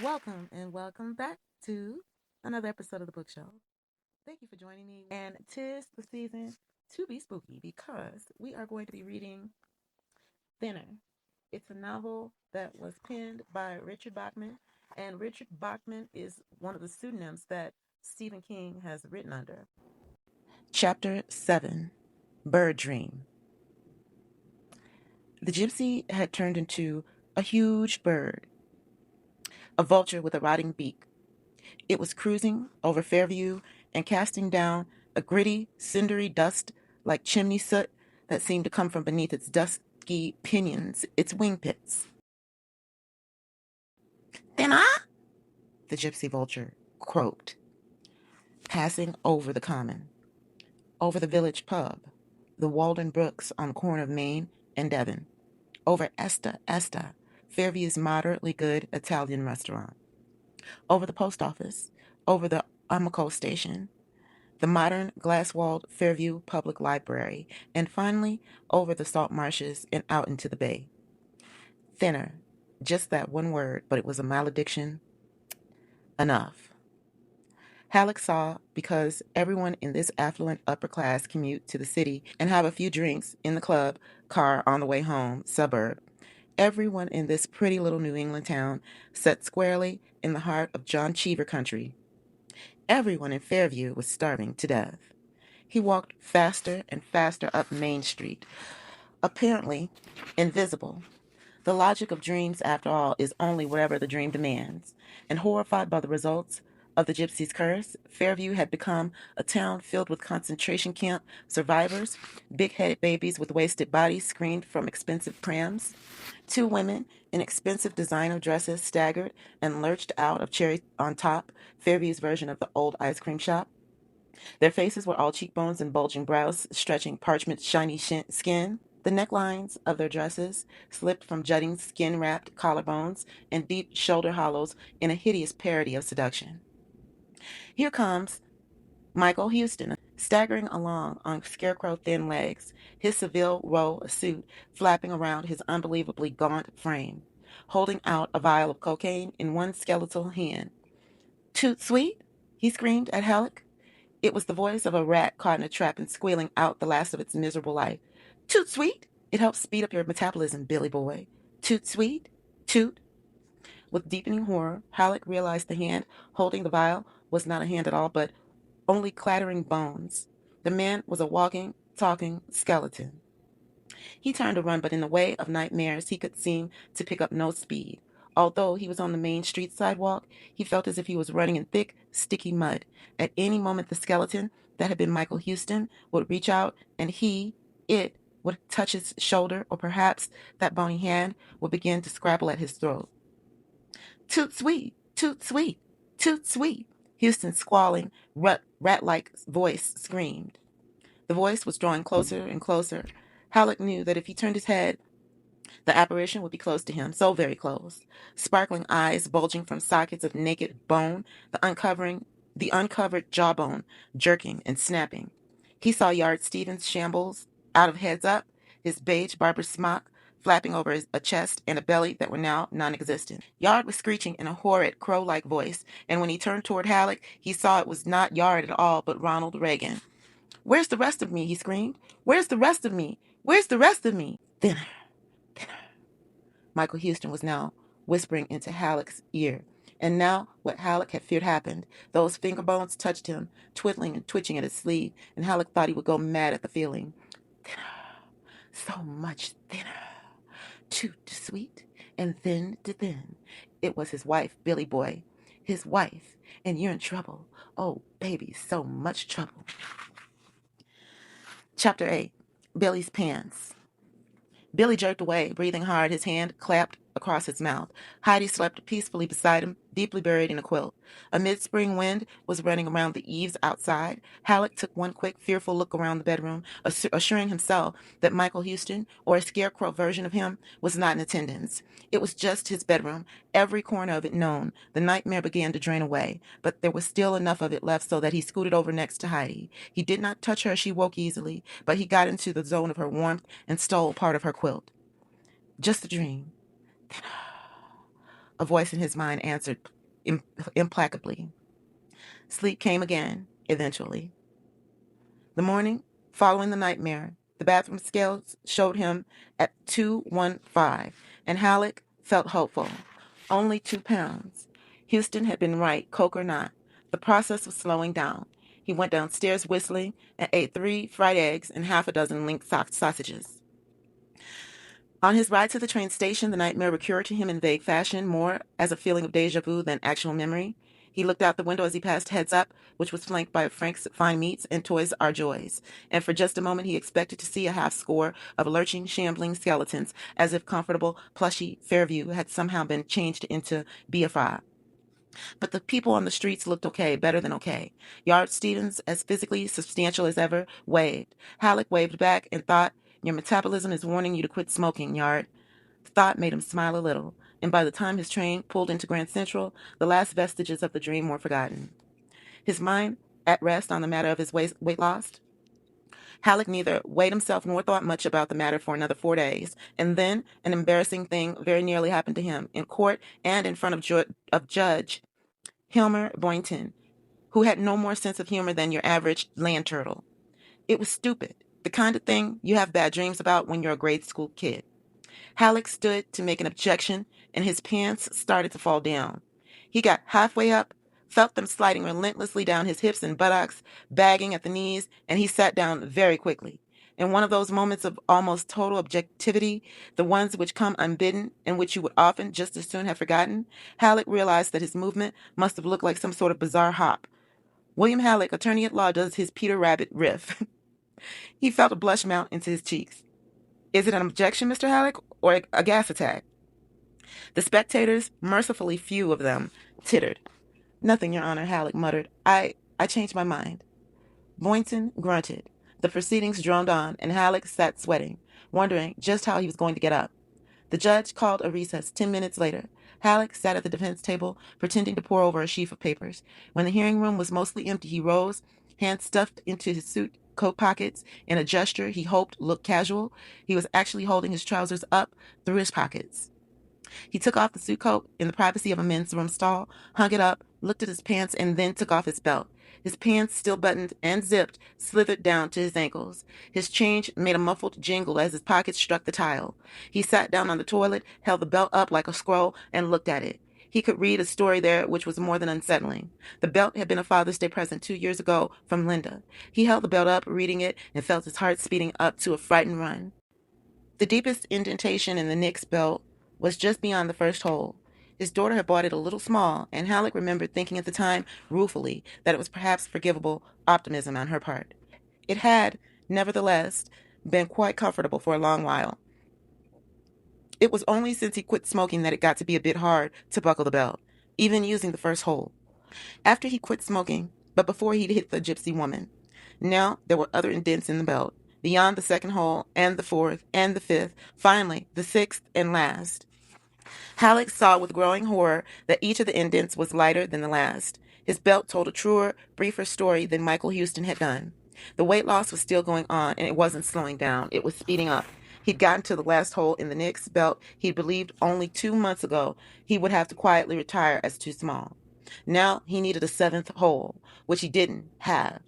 Welcome and welcome back to another episode of the Book Show. Thank you for joining me. And tis the season to be spooky because we are going to be reading Thinner. It's a novel that was penned by Richard Bachman, and Richard Bachman is one of the pseudonyms that Stephen King has written under. Chapter 7, Bird Dream. The gypsy had turned into a huge bird, a vulture with a rotting beak. It was cruising over Fairview and casting down a gritty, cindery dust like chimney soot that seemed to come from beneath its dusky pinions, its wing pits. Then the gypsy vulture croaked, passing over the common, over the village pub, the Walden Brooks on the corner of Main and Devon, over Esta, Fairview's moderately good Italian restaurant, over the post office, over the Amico station, the modern glass-walled Fairview Public Library, and finally over the salt marshes and out into the bay. Thinner. Just that one word, but it was a malediction. Enough. Halleck saw because everyone in this affluent upper class commute to the city and have a few drinks in the club car on the way home, suburb. Everyone in this pretty little New England town set squarely in the heart of John Cheever country. Everyone in Fairview was starving to death. He walked faster and faster up Main Street, apparently invisible. The logic of dreams, after all, is only whatever the dream demands. And horrified by the results of the gypsy's curse, Fairview had become a town filled with concentration camp survivors, big-headed babies with wasted bodies screamed from expensive prams. Two women in expensive designer dresses staggered and lurched out of Cherry on Top, Fairview's version of the old ice cream shop. Their faces were all cheekbones and bulging brows, stretching parchment shiny skin. The necklines of their dresses slipped from jutting skin-wrapped collarbones and deep shoulder hollows in a hideous parody of seduction. Here comes Michael Houston, staggering along on scarecrow-thin legs, his Seville row suit flapping around his unbelievably gaunt frame, holding out a vial of cocaine in one skeletal hand. "Toot sweet?" he screamed at Halleck. It was the voice of a rat caught in a trap and squealing out the last of its miserable life. "Toot sweet? It helps speed up your metabolism, Billy boy. Toot sweet? Toot?" With deepening horror, Halleck realized the hand holding the vial was not a hand at all, but only clattering bones. The man was a walking, talking skeleton. He turned to run, but in the way of nightmares, he could seem to pick up no speed. Although he was on the main street sidewalk, he felt as if he was running in thick, sticky mud. At any moment, the skeleton that had been Michael Houston would reach out, and it, would touch his shoulder, or perhaps that bony hand would begin to scrabble at his throat. "Toot sweet, toot sweet, toot sweet," Houston's squalling, rat-like voice screamed. The voice was drawing closer and closer. Halleck knew that if he turned his head, the apparition would be close to him, so very close. Sparkling eyes bulging from sockets of naked bone, the uncovered jawbone jerking and snapping. He saw Yard Stevens shambles out of heads up, his beige barber's smock flapping over a chest and a belly that were now non-existent. Yard was screeching in a horrid, crow-like voice, and when he turned toward Halleck, he saw it was not Yard at all, but Ronald Reagan. "Where's the rest of me?" he screamed. "Where's the rest of me? Where's the rest of me?" Thinner, thinner. Michael Houston was now whispering into Halleck's ear. And now what Halleck had feared happened. Those finger bones touched him, twiddling and twitching at his sleeve, and Halleck thought he would go mad at the feeling. Thinner, so much thinner. Toot to sweet, and thin to thin. It was his wife, Billy boy. His wife. And you're in trouble. Oh, baby, so much trouble. Chapter 8. Billy's Pants. Billy jerked away, breathing hard, his hand clapped across his mouth. Heidi slept peacefully beside him, deeply buried in a quilt. A mid-spring wind was running around the eaves outside. Halleck took one quick, fearful look around the bedroom, assuring himself that Michael Houston, or a scarecrow version of him, was not in attendance. It was just his bedroom, every corner of it known. The nightmare began to drain away, but there was still enough of it left so that he scooted over next to Heidi. He did not touch her, she woke easily, but he got into the zone of her warmth and stole part of her quilt. Just a dream. a voice in his mind answered implacably. Sleep came again, eventually. The morning following the nightmare, the bathroom scales showed him at 215, and Halleck felt hopeful. Only 2 pounds. Houston had been right, coke or not. The process was slowing down. He went downstairs whistling and ate 3 fried eggs and half a dozen link sausages. On his ride to the train station, the nightmare recurred to him in vague fashion, more as a feeling of deja vu than actual memory. He looked out the window as he passed Heads Up, which was flanked by Frank's Fine Meats and Toys Our Joys, and for just a moment he expected to see a half score of lurching, shambling skeletons, as if comfortable, plushy Fairview had somehow been changed into BFI. But the people on the streets looked okay, better than okay. Yard Stevens, as physically substantial as ever, waved. Halleck waved back and thought, "Your metabolism is warning you to quit smoking, Yard." The thought made him smile a little, and by the time his train pulled into Grand Central, the last vestiges of the dream were forgotten. His mind at rest on the matter of his weight loss, Halleck neither weighed himself nor thought much about the matter for another 4 days, and then an embarrassing thing very nearly happened to him, in court and in front of Judge Hilmer Boynton, who had no more sense of humor than your average land turtle. It was stupid, the kind of thing you have bad dreams about when you're a grade school kid. Halleck stood to make an objection, and his pants started to fall down. He got halfway up, felt them sliding relentlessly down his hips and buttocks, bagging at the knees, and he sat down very quickly. In one of those moments of almost total objectivity, the ones which come unbidden and which you would often just as soon have forgotten, Halleck realized that his movement must have looked like some sort of bizarre hop. William Halleck, attorney at law, does his Peter Rabbit riff. He felt a blush mount into his cheeks. "Is it an objection, Mr. Halleck, or a gas attack?" The spectators, mercifully few of them, tittered. "Nothing, Your Honor," Halleck muttered. I changed my mind." Boynton grunted. The proceedings droned on, and Halleck sat sweating, wondering just how he was going to get up. The judge called a recess 10 minutes later. Halleck sat at the defense table, pretending to pore over a sheaf of papers. When the hearing room was mostly empty, he rose, hands stuffed into his suit coat pockets, in a gesture he hoped looked casual. He was actually holding his trousers up through his pockets. He took off the suit coat in the privacy of a men's room stall, hung it up, looked at his pants, and then took off his belt. His pants, still buttoned and zipped, slithered down to his ankles. His change made a muffled jingle as his pockets struck the tile. He sat down on the toilet, held the belt up like a scroll, and looked at it. He could read a story there which was more than unsettling. The belt had been a Father's Day present 2 years ago from Linda. He held the belt up, reading it, and felt his heart speeding up to a frightened run. The deepest indentation in the Knicks belt was just beyond the first hole. His daughter had bought it a little small, and Halleck remembered thinking at the time, ruefully, that it was perhaps forgivable optimism on her part. It had, nevertheless, been quite comfortable for a long while. It was only since he quit smoking that it got to be a bit hard to buckle the belt, even using the first hole. After he quit smoking, but before he'd hit the gypsy woman. Now there were other indents in the belt, beyond the second hole, and the fourth, and the fifth, finally the sixth and last. Halleck saw with growing horror that each of the indents was lighter than the last. His belt told a truer, briefer story than Michael Houston had done. The weight loss was still going on, and it wasn't slowing down. It was speeding up. He'd gotten to the last hole in the Knicks belt he'd believed only 2 months ago he would have to quietly retire as too small. Now he needed a seventh hole, which he didn't have.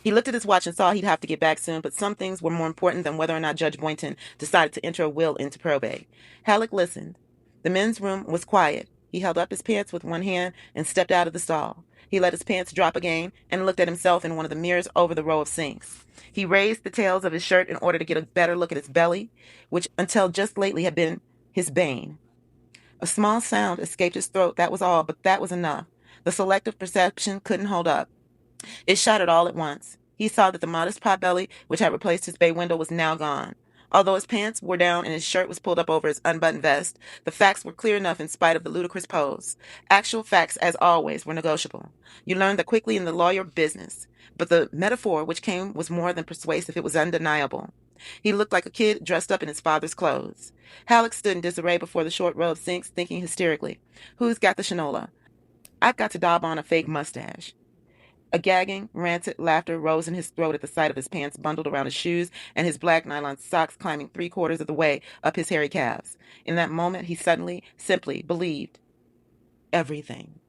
He looked at his watch and saw he'd have to get back soon, but some things were more important than whether or not Judge Boynton decided to enter a will into probate. Halleck listened. The men's room was quiet. He held up his pants with one hand and stepped out of the stall. He let his pants drop again and looked at himself in one of the mirrors over the row of sinks. He raised the tails of his shirt in order to get a better look at his belly, which until just lately had been his bane. A small sound escaped his throat, that was all, but that was enough. The selective perception couldn't hold up. It shattered all at once. He saw that the modest potbelly, which had replaced his bay window, was now gone. Although his pants were down and his shirt was pulled up over his unbuttoned vest, the facts were clear enough in spite of the ludicrous pose. Actual facts, as always, were negotiable. You learned that quickly in the lawyer business. But the metaphor which came was more than persuasive. It was undeniable. He looked like a kid dressed up in his father's clothes. Halleck stood in disarray before the short row of sinks, thinking hysterically, "Who's got the shinola? I've got to daub on a fake mustache." A gagging, rancid laughter rose in his throat at the sight of his pants bundled around his shoes and his black nylon socks climbing 3/4 of the way up his hairy calves. In that moment, he suddenly, simply believed everything.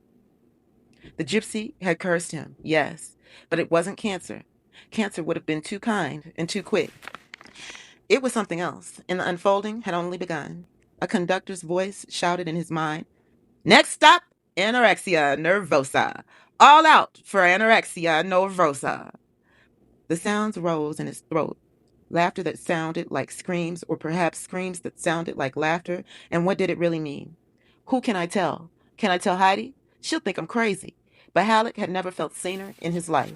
The gypsy had cursed him, yes, but it wasn't cancer. Cancer would have been too kind and too quick. It was something else, and the unfolding had only begun. A conductor's voice shouted in his mind, "Next stop, anorexia nervosa. All out for anorexia nervosa." The sounds rose in his throat. Laughter that sounded like screams, or perhaps screams that sounded like laughter. And what did it really mean? Who can I tell? Can I tell Heidi? She'll think I'm crazy. But Halleck had never felt saner in his life.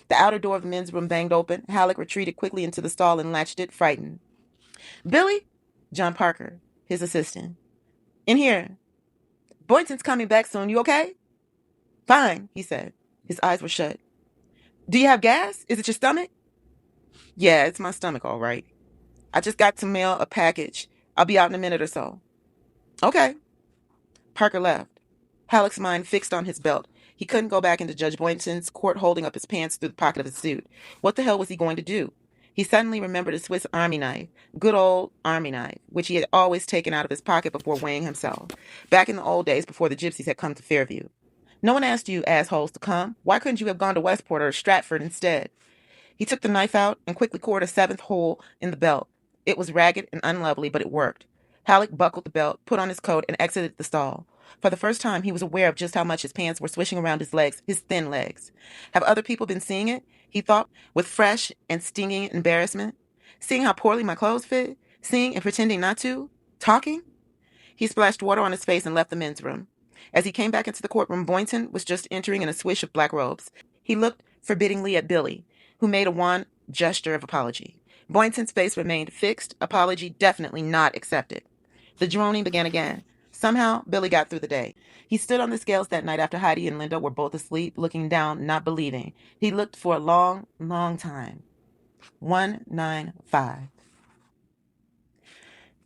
The outer door of the men's room banged open. Halleck retreated quickly into the stall and latched it, frightened. "Billy?" John Parker, his assistant. "In here. Boynton's coming back soon. You okay?" "Fine," he said. His eyes were shut. "Do you have gas? Is it your stomach?" "Yeah, it's my stomach, all right. I just got to mail a package. I'll be out in a minute or so." "Okay." Parker left. Halleck's mind fixed on his belt. He couldn't go back into Judge Boynton's court holding up his pants through the pocket of his suit. What the hell was he going to do? He suddenly remembered a Swiss Army knife, good old Army knife, which he had always taken out of his pocket before weighing himself, back in the old days before the gypsies had come to Fairview. "No one asked you assholes to come. Why couldn't you have gone to Westport or Stratford instead?" He took the knife out and quickly cored a seventh hole in the belt. It was ragged and unlovely, but it worked. Halleck buckled the belt, put on his coat, and exited the stall. For the first time, he was aware of just how much his pants were swishing around his legs, his thin legs. Have other people been seeing it? He thought, with fresh and stinging embarrassment. Seeing how poorly my clothes fit? Seeing and pretending not to? Talking? He splashed water on his face and left the men's room. As he came back into the courtroom, Boynton was just entering in a swish of black robes. He looked forbiddingly at Billy, who made a wan gesture of apology. Boynton's face remained fixed, apology definitely not accepted. The droning began again. Somehow, Billy got through the day. He stood on the scales that night after Heidi and Linda were both asleep, looking down, not believing. He looked for a long, long time. 195.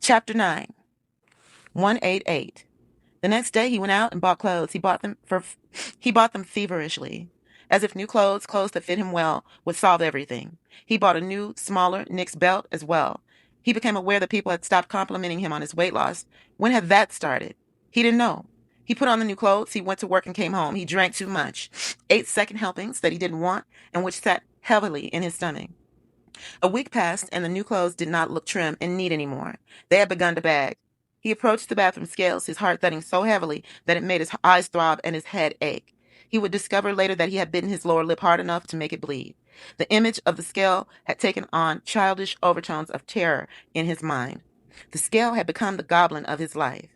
Chapter 9. 188. The next day he went out and bought clothes. He bought them feverishly, as if new clothes that fit him well, would solve everything. He bought a new, smaller Nick's belt as well. He became aware that people had stopped complimenting him on his weight loss. When had that started? He didn't know. He put on the new clothes, he went to work and came home. He drank too much, ate second helpings that he didn't want and which sat heavily in his stomach. A week passed, and the new clothes did not look trim and neat anymore. They had begun to bag. He approached the bathroom scales, his heart thudding so heavily that it made his eyes throb and his head ache. He would discover later that he had bitten his lower lip hard enough to make it bleed. The image of the scale had taken on childish overtones of terror in his mind. The scale had become the goblin of his life.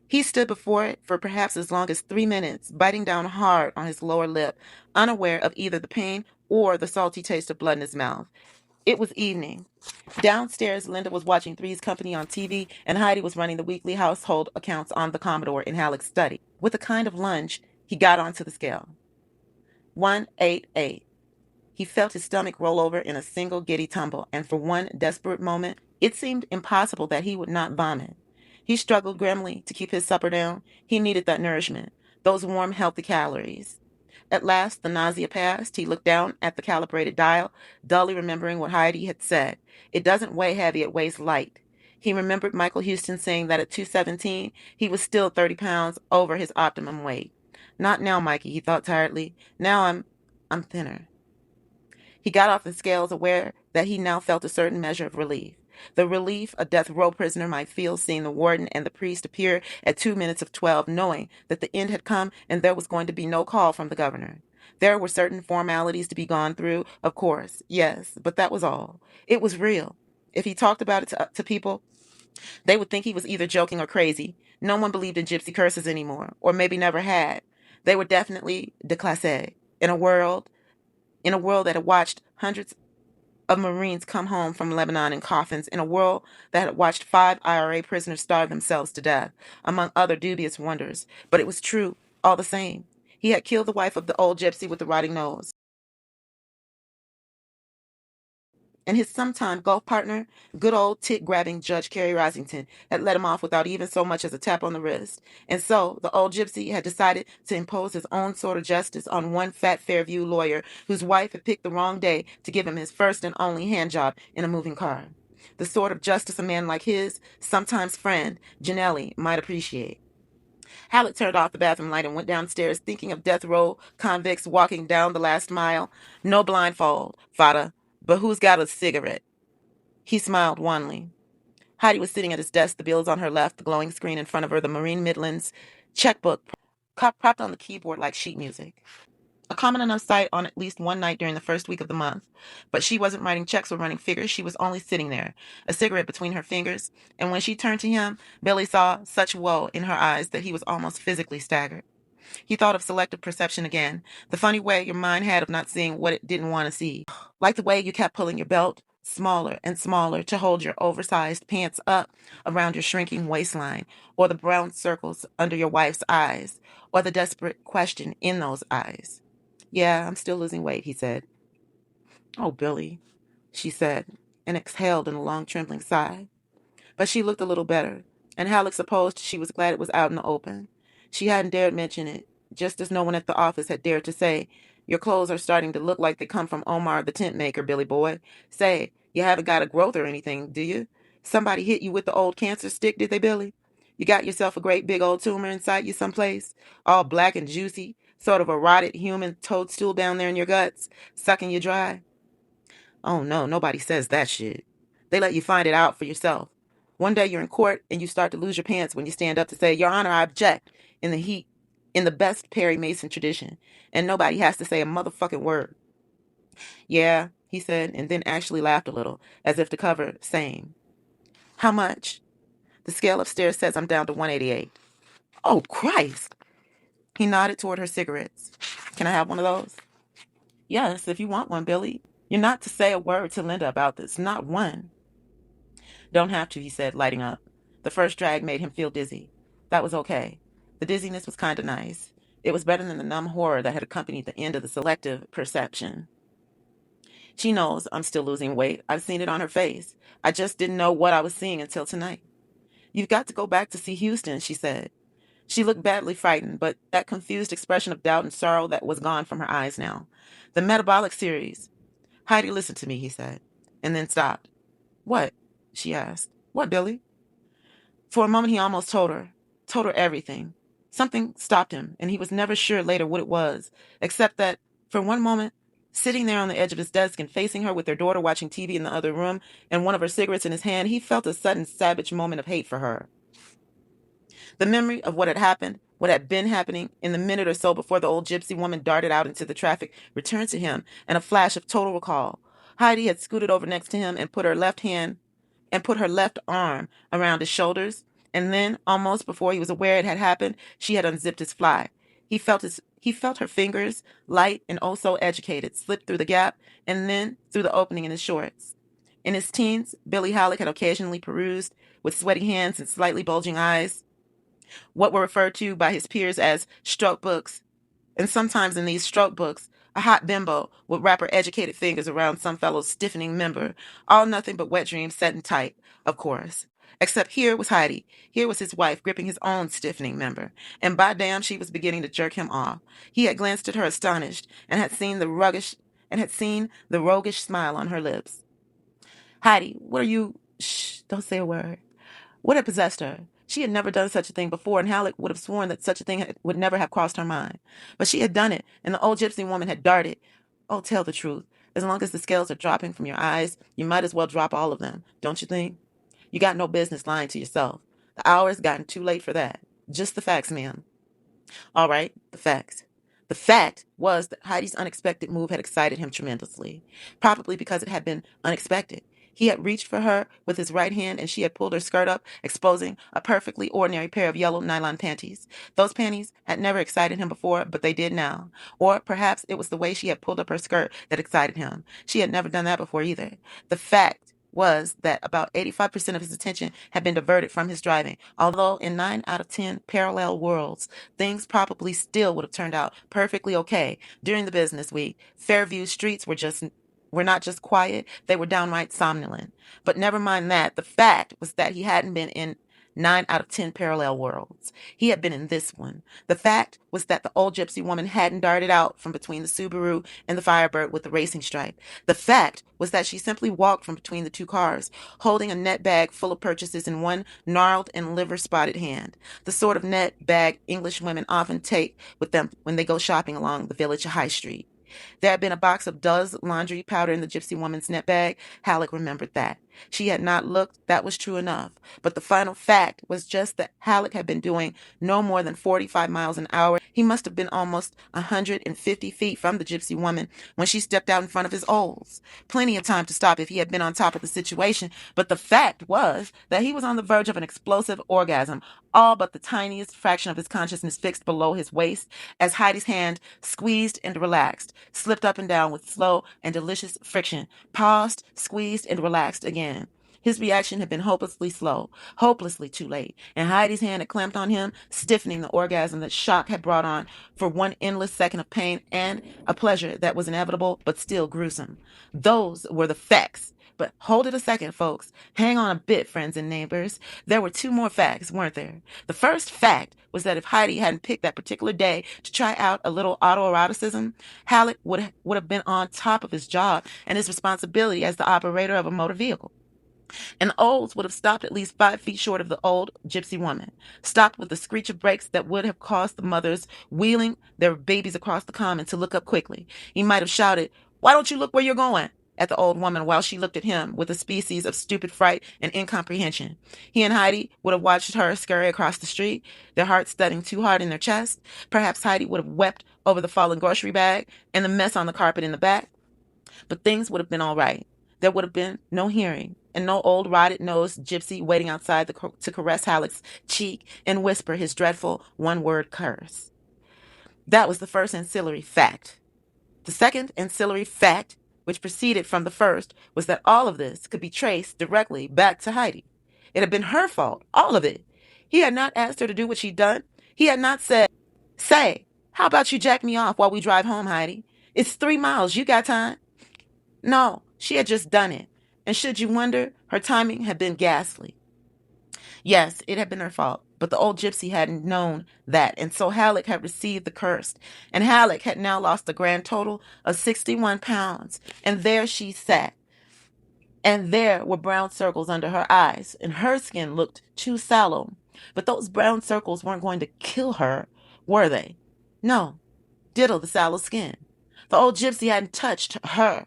He stood before it for perhaps as long as 3 minutes, biting down hard on his lower lip, unaware of either the pain or the salty taste of blood in his mouth. It was evening. Downstairs, Linda was watching Three's Company on TV, and Heidi was running the weekly household accounts on the Commodore in Halleck's study. With a kind of lunge, he got onto the scale. 188. He felt his stomach roll over in a single giddy tumble, and for one desperate moment, it seemed impossible that he would not vomit. He struggled grimly to keep his supper down. He needed that nourishment, those warm, healthy calories. At last, the nausea passed. He looked down at the calibrated dial, dully remembering what Heidi had said. It doesn't weigh heavy, it weighs light. He remembered Michael Houston saying that at 217, he was still 30 pounds over his optimum weight. Not now, Mikey, he thought tiredly. Now I'm thinner. He got off the scales, aware that he now felt a certain measure of relief. The relief a death row prisoner might feel seeing the warden and the priest appear at 2 minutes of 12, knowing that the end had come and there was going to be no call from the governor. There were certain formalities to be gone through, of course, yes, but that was all. It was real. If he talked about it to people, they would think he was either joking or crazy. No one believed in gypsy curses anymore, or maybe never had. They were definitely déclassés in a world that had watched hundreds of Marines come home from Lebanon in coffins, in a world that had watched 5 IRA prisoners starve themselves to death, among other dubious wonders. But it was true, all the same. He had killed the wife of the old gypsy with the rotting nose. And his sometime golf partner, good old tit-grabbing Judge Carrie Rosington, had let him off without even so much as a tap on the wrist. And so the old gypsy had decided to impose his own sort of justice on one fat Fairview lawyer whose wife had picked the wrong day to give him his first and only handjob in a moving car. The sort of justice a man like his, sometimes friend, Janelli, might appreciate. Halleck turned off the bathroom light and went downstairs, thinking of death row convicts walking down the last mile. No blindfold, Fada, but who's got a cigarette? He smiled wanly. Heidi was sitting at his desk, the bills on her left, the glowing screen in front of her, the Marine Midlands checkbook propped on the keyboard like sheet music. A common enough sight on at least one night during the first week of the month. But she wasn't writing checks or running figures. She was only sitting there, a cigarette between her fingers. And when she turned to him, Billy saw such woe in her eyes that he was almost physically staggered. He thought of selective perception again, the funny way your mind had of not seeing what it didn't want to see. Like the way you kept pulling your belt smaller and smaller to hold your oversized pants up around your shrinking waistline, or the brown circles under your wife's eyes, or the desperate question in those eyes. Yeah, I'm still losing weight, he said. Oh, Billy, she said, and exhaled in a long, trembling sigh. But she looked a little better, and Halleck supposed she was glad it was out in the open. She hadn't dared mention it, just as no one at the office had dared to say, "Your clothes are starting to look like they come from Omar the tent maker, Billy boy. Say, you haven't got a growth or anything, do you? Somebody hit you with the old cancer stick, did they, Billy? You got yourself a great big old tumor inside you someplace, all black and juicy, sort of a rotted human toadstool down there in your guts, sucking you dry?" Oh no, nobody says that shit. They let you find it out for yourself. One day you're in court and you start to lose your pants when you stand up to say, "Your Honor, I object," in the heat, in the best Perry Mason tradition, and nobody has to say a motherfucking word. Yeah, he said, and then actually laughed a little, as if to cover same. How much? The scale upstairs says I'm down to 188. Oh, Christ! He nodded toward her cigarettes. Can I have one of those? Yes, if you want one, Billy. You're not to say a word to Linda about this, not one. Don't have to, he said, lighting up. The first drag made him feel dizzy. That was okay. The dizziness was kind of nice. It was better than the numb horror that had accompanied the end of the selective perception. She knows I'm still losing weight. I've seen it on her face. I just didn't know what I was seeing until tonight. You've got to go back to see Houston, she said. She looked badly frightened, but that confused expression of doubt and sorrow that was gone from her eyes now. The metabolic series. Heidi, listen to me, he said, and then stopped. What? She asked. What, Billy? For a moment he almost told her everything. Something stopped him, and he was never sure later what it was, except that, for one moment, sitting there on the edge of his desk and facing her with their daughter watching TV in the other room and one of her cigarettes in his hand, he felt a sudden savage moment of hate for her. The memory of what had happened, what had been happening in the minute or so before the old gypsy woman darted out into the traffic, returned to him in a flash of total recall. Heidi had scooted over next to him and put her left arm around his shoulders, and then, almost before he was aware it had happened, she had unzipped his fly. He felt her fingers, light and oh so educated, slip through the gap and then through the opening in his shorts. In his teens, Billy Halleck had occasionally perused, with sweaty hands and slightly bulging eyes, what were referred to by his peers as stroke books, and sometimes in these stroke books, a hot bimbo would wrap her educated fingers around some fellow's stiffening member, all nothing but wet dreams set and tight, of course. Except here was Heidi. Here was his wife gripping his own stiffening member, and by damn she was beginning to jerk him off. He had glanced at her astonished, and had seen the roguish smile on her lips. Heidi, what are you? Shh, don't say a word. What had possessed her? She had never done such a thing before, and Halleck would have sworn that such a thing would never have crossed her mind. But she had done it, and the old gypsy woman had darted. Oh, tell the truth. As long as the scales are dropping from your eyes, you might as well drop all of them, don't you think? You got no business lying to yourself. The hour has gotten too late for that. Just the facts, ma'am. All right, the facts. The fact was that Heidi's unexpected move had excited him tremendously, probably because it had been unexpected. He had reached for her with his right hand, and she had pulled her skirt up, exposing a perfectly ordinary pair of yellow nylon panties. Those panties had never excited him before, but they did now. Or perhaps it was the way she had pulled up her skirt that excited him. She had never done that before either. The fact was that about 85% of his attention had been diverted from his driving, although in 9 out of 10 parallel worlds, things probably still would have turned out perfectly okay during the business week. Fairview streets were not just quiet, they were downright somnolent. But never mind that. The fact was that he hadn't been in 9 out of 10 parallel worlds. He had been in this one. The fact was that the old gypsy woman hadn't darted out from between the Subaru and the Firebird with the racing stripe. The fact was that she simply walked from between the two cars, holding a net bag full of purchases in one gnarled and liver-spotted hand, the sort of net bag English women often take with them when they go shopping along the village high street. There had been a box of Dove's laundry powder in the gypsy woman's net bag. Halleck remembered that. She had not looked. That was true enough. But the final fact was just that Halleck had been doing no more than 45 miles an hour. He must have been almost 150 feet from the gypsy woman when she stepped out in front of his Olds. Plenty of time to stop if he had been on top of the situation. But the fact was that he was on the verge of an explosive orgasm, all but the tiniest fraction of his consciousness fixed below his waist as Heidi's hand squeezed and relaxed, slipped up and down with slow and delicious friction, paused, squeezed, and relaxed again. His reaction had been hopelessly slow, hopelessly too late, and Heidi's hand had clamped on him, stiffening the orgasm that shock had brought on for one endless second of pain and a pleasure that was inevitable but still gruesome. Those were the facts. But hold it a second, folks. Hang on a bit, friends and neighbors. There were 2 more facts, weren't there? The first fact was that if Heidi hadn't picked that particular day to try out a little autoeroticism, Halleck would have been on top of his job and his responsibility as the operator of a motor vehicle. And the Olds would have stopped at least 5 feet short of the old gypsy woman, stopped with a screech of brakes that would have caused the mothers wheeling their babies across the common to look up quickly. He might have shouted, "Why don't you look where you're going?" at the old woman while she looked at him with a species of stupid fright and incomprehension. He and Heidi would have watched her scurry across the street, their hearts thudding too hard in their chest. Perhaps Heidi would have wept over the fallen grocery bag and the mess on the carpet in the back. But things would have been all right. There would have been no hearing, and no old rotted-nosed gypsy waiting outside to caress Halleck's cheek and whisper his dreadful one-word curse. That was the first ancillary fact. The second ancillary fact, which proceeded from the first, was that all of this could be traced directly back to Heidi. It had been her fault, all of it. He had not asked her to do what she'd done. He had not said, "Say, how about you jack me off while we drive home, Heidi? It's 3 miles. You got time?" No, she had just done it. And should you wonder, her timing had been ghastly. Yes, it had been her fault, but the old gypsy hadn't known that, and so Halleck had received the curse. And Halleck had now lost a grand total of 61 pounds. And there she sat. And there were brown circles under her eyes, and her skin looked too sallow. But those brown circles weren't going to kill her, were they? No, diddle the sallow skin. The old gypsy hadn't touched her.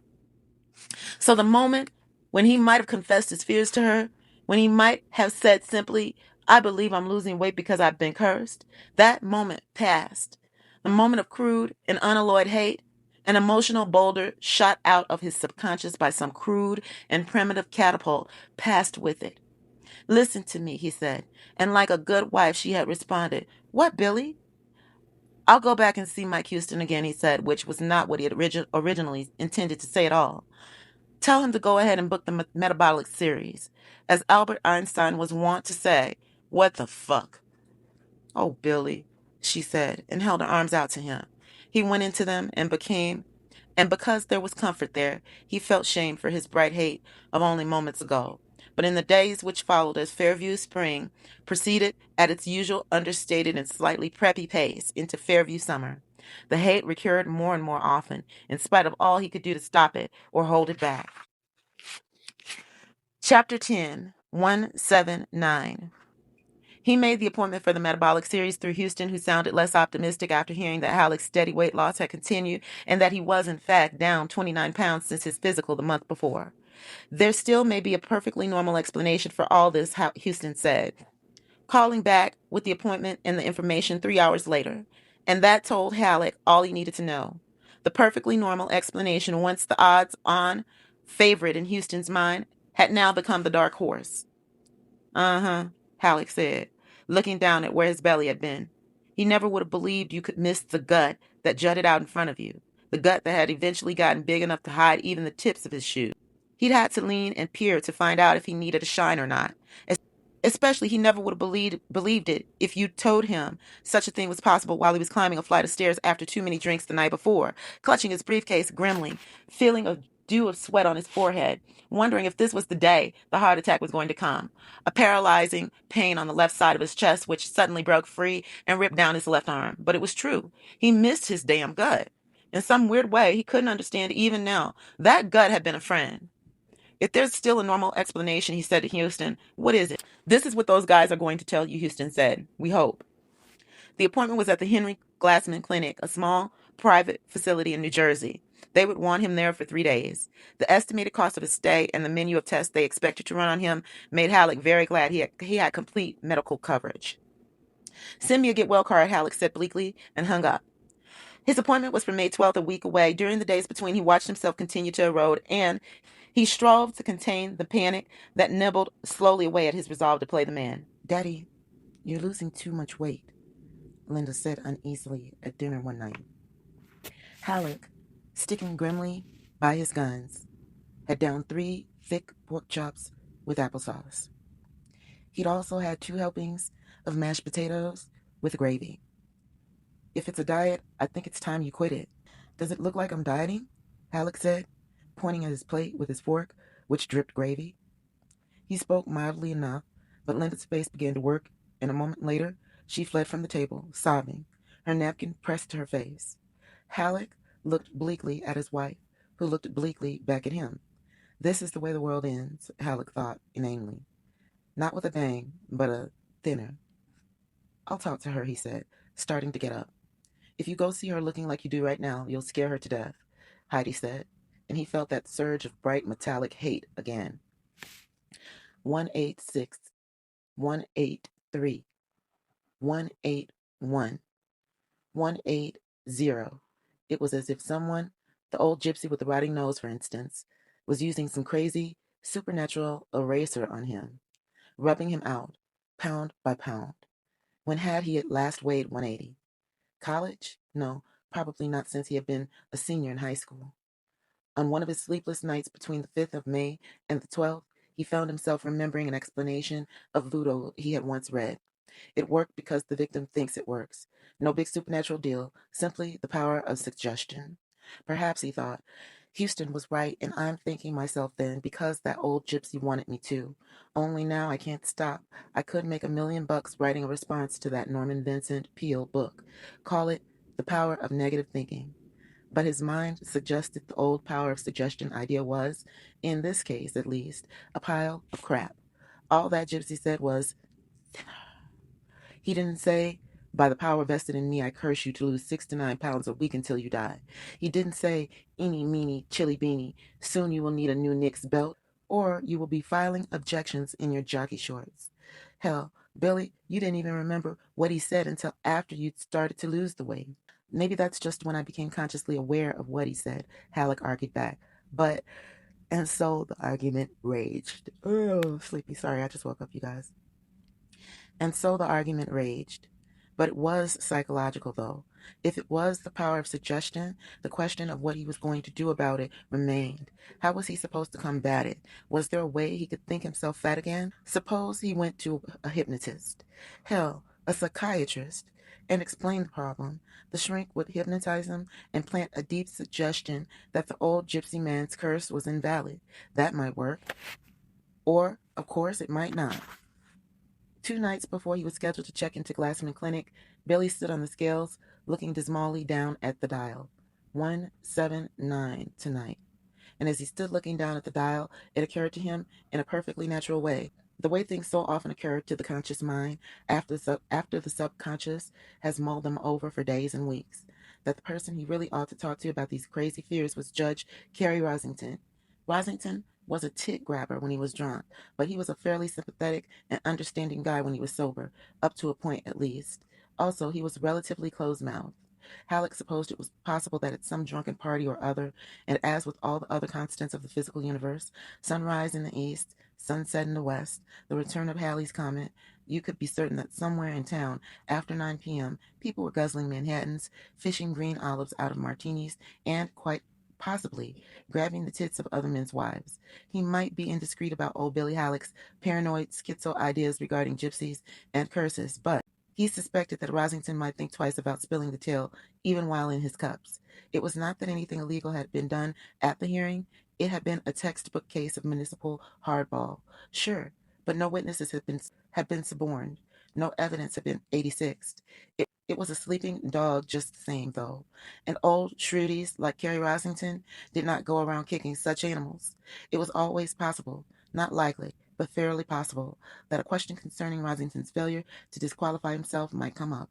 So the moment when he might have confessed his fears to her, when he might have said simply, "I believe I'm losing weight because I've been cursed," that moment passed. The moment of crude and unalloyed hate, an emotional boulder shot out of his subconscious by some crude and primitive catapult, passed with it. "Listen to me," he said, and like a good wife she had responded, "What, Billy?" "I'll go back and see Mike Houston again," he said, which was not what he had originally intended to say at all. "Tell him to go ahead and book the metabolic series. As Albert Einstein was wont to say, what the fuck?" "Oh, Billy," she said, and held her arms out to him. He went into them and because there was comfort there, he felt shame for his bright hate of only moments ago. But in the days which followed as Fairview spring proceeded at its usual understated and slightly preppy pace into Fairview summer, the hate recurred more and more often, in spite of all he could do to stop it or hold it back. Chapter 10, 179. He made the appointment for the metabolic series through Houston, who sounded less optimistic after hearing that Halleck's steady weight loss had continued and that he was, in fact, down 29 pounds since his physical the month before. "There still may be a perfectly normal explanation for all this," Houston said, calling back with the appointment and the information 3 hours later. And that told Halleck all he needed to know. The perfectly normal explanation, once the odds-on favorite in Houston's mind, had now become the dark horse. "Uh-huh," Halleck said, looking down at where his belly had been. He never would have believed you could miss the gut that jutted out in front of you, the gut that had eventually gotten big enough to hide even the tips of his shoes. He'd had to lean and peer to find out if he needed a shine or not. Especially, he never would have believed it if you told him such a thing was possible while he was climbing a flight of stairs after too many drinks the night before, clutching his briefcase grimly, feeling of dew of sweat on his forehead, wondering if this was the day the heart attack was going to come. A paralyzing pain on the left side of his chest, which suddenly broke free and ripped down his left arm. But it was true. He missed his damn gut. In some weird way, he couldn't understand even now. That gut had been a friend. If there's still a normal explanation, he said to Houston, what is it? This is what those guys are going to tell you, Houston said. We hope. The appointment was at the Henry Glassman Clinic, a small private facility in New Jersey. They would want him there for 3 days. The estimated cost of his stay and the menu of tests they expected to run on him made Halleck very glad he had complete medical coverage. Send me a get well card, Halleck said bleakly and hung up. His appointment was for May 12th, a week away. During the days between, he watched himself continue to erode, and he strove to contain the panic that nibbled slowly away at his resolve to play the man. Daddy, you're losing too much weight, Linda said uneasily at dinner one night. Halleck, sticking grimly by his guns, had downed 3 thick pork chops with applesauce. He'd also had 2 helpings of mashed potatoes with gravy. If it's a diet, I think it's time you quit it. Does it look like I'm dieting? Halleck said, pointing at his plate with his fork, which dripped gravy. He spoke mildly enough, but Linda's face began to work, and a moment later, she fled from the table, sobbing, her napkin pressed to her face. Halleck looked bleakly at his wife, who looked bleakly back at him. This is the way the world ends, Halleck thought inanely. Not with a bang, but a thinner. I'll talk to her, he said, starting to get up. If you go see her looking like you do right now, you'll scare her to death, Heidi said, and he felt that surge of bright metallic hate again. 186, 183, 181, 180. It was as if someone, the old gypsy with the rotting nose, for instance, was using some crazy, supernatural eraser on him, rubbing him out, pound by pound. When had he at last weighed 180? College? No, probably not since he had been a senior in high school. On one of his sleepless nights between the 5th of May and the 12th, he found himself remembering an explanation of voodoo he had once read. It worked because the victim thinks it works. No big supernatural deal, simply the power of suggestion. Perhaps, he thought, Houston was right, and I'm thinking myself then because that old gypsy wanted me to. Only now I can't stop. I could make $1 million writing a response to that Norman Vincent Peale book. Call it The Power of Negative Thinking. But his mind suggested the old power of suggestion idea was, in this case at least, a pile of crap. All that gypsy said was, he didn't say, by the power vested in me, I curse you to lose 6 to 9 pounds a week until you die. He didn't say, eeny, meeny, chilly beany, soon you will need a new Knicks belt, or you will be filing objections in your jockey shorts. Hell, Billy, you didn't even remember what he said until after you'd started to lose the weight. Maybe that's just when I became consciously aware of what he said, Halleck argued back. And so the argument raged. Oh, sleepy. Sorry, I just woke up, you guys. And so the argument raged. But it was psychological, though. If it was the power of suggestion, the question of what he was going to do about it remained. How was he supposed to combat it? Was there a way he could think himself fat again? Suppose he went to a hypnotist. Hell, a psychiatrist, and explained the problem. The shrink would hypnotize him and plant a deep suggestion that the old gypsy man's curse was invalid. That might work. Or, of course, it might not. 2 nights before he was scheduled to check into Glassman Clinic, Billy stood on the scales, looking dismally down at the dial. 179 tonight. And as he stood looking down at the dial, it occurred to him in a perfectly natural way, the way things so often occur to the conscious mind after the subconscious has mulled them over for days and weeks, that the person he really ought to talk to about these crazy fears was Judge Carey Rosington. Rosington was a tit grabber when he was drunk, but he was a fairly sympathetic and understanding guy when he was sober, up to a point at least. Also, he was relatively close-mouthed. Halleck supposed it was possible that at some drunken party or other, and as with all the other constants of the physical universe, sunrise in the east, sunset in the west, the return of Halley's Comet, you could be certain that somewhere in town, after 9 p.m., people were guzzling Manhattans, fishing green olives out of martinis, and, quite possibly, grabbing the tits of other men's wives. He might be indiscreet about old Billy Halleck's paranoid schizo ideas regarding gypsies and curses, but he suspected that Rosington might think twice about spilling the tale, even while in his cups. It was not that anything illegal had been done at the hearing. It had been a textbook case of municipal hardball, sure, but no witnesses had been suborned. No evidence had been 86'd. It was a sleeping dog just the same, though. And old shrewdies like Carrie Rosington did not go around kicking such animals. It was always possible, not likely, but fairly possible, that a question concerning Rosington's failure to disqualify himself might come up.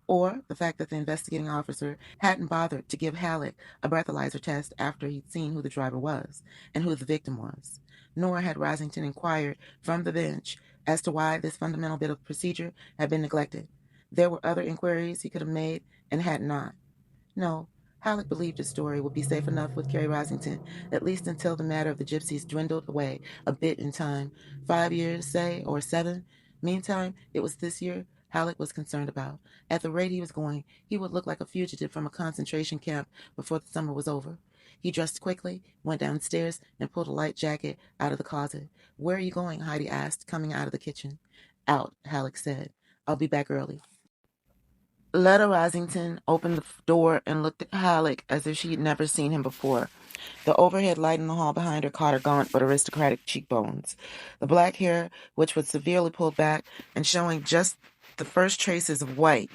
Or the fact that the investigating officer hadn't bothered to give Halleck a breathalyzer test after he'd seen who the driver was and who the victim was. Nor had Rosington inquired from the bench as to why this fundamental bit of procedure had been neglected. There were other inquiries he could have made and had not. No, Halleck believed his story would be safe enough with Carrie Rosington, at least until the matter of the gypsies dwindled away a bit in time. 5 years, say, or 7. Meantime, it was this year Halleck was concerned about. At the rate he was going, he would look like a fugitive from a concentration camp before the summer was over. He dressed quickly, went downstairs, and pulled a light jacket out of the closet. "Where are you going?" Heidi asked, coming out of the kitchen. "Out," Halleck said. "I'll be back early." Letta Rosington opened the door and looked at Halleck as if she had never seen him before. The overhead light in the hall behind her caught her gaunt but aristocratic cheekbones. The black hair, which was severely pulled back and showing just the first traces of white.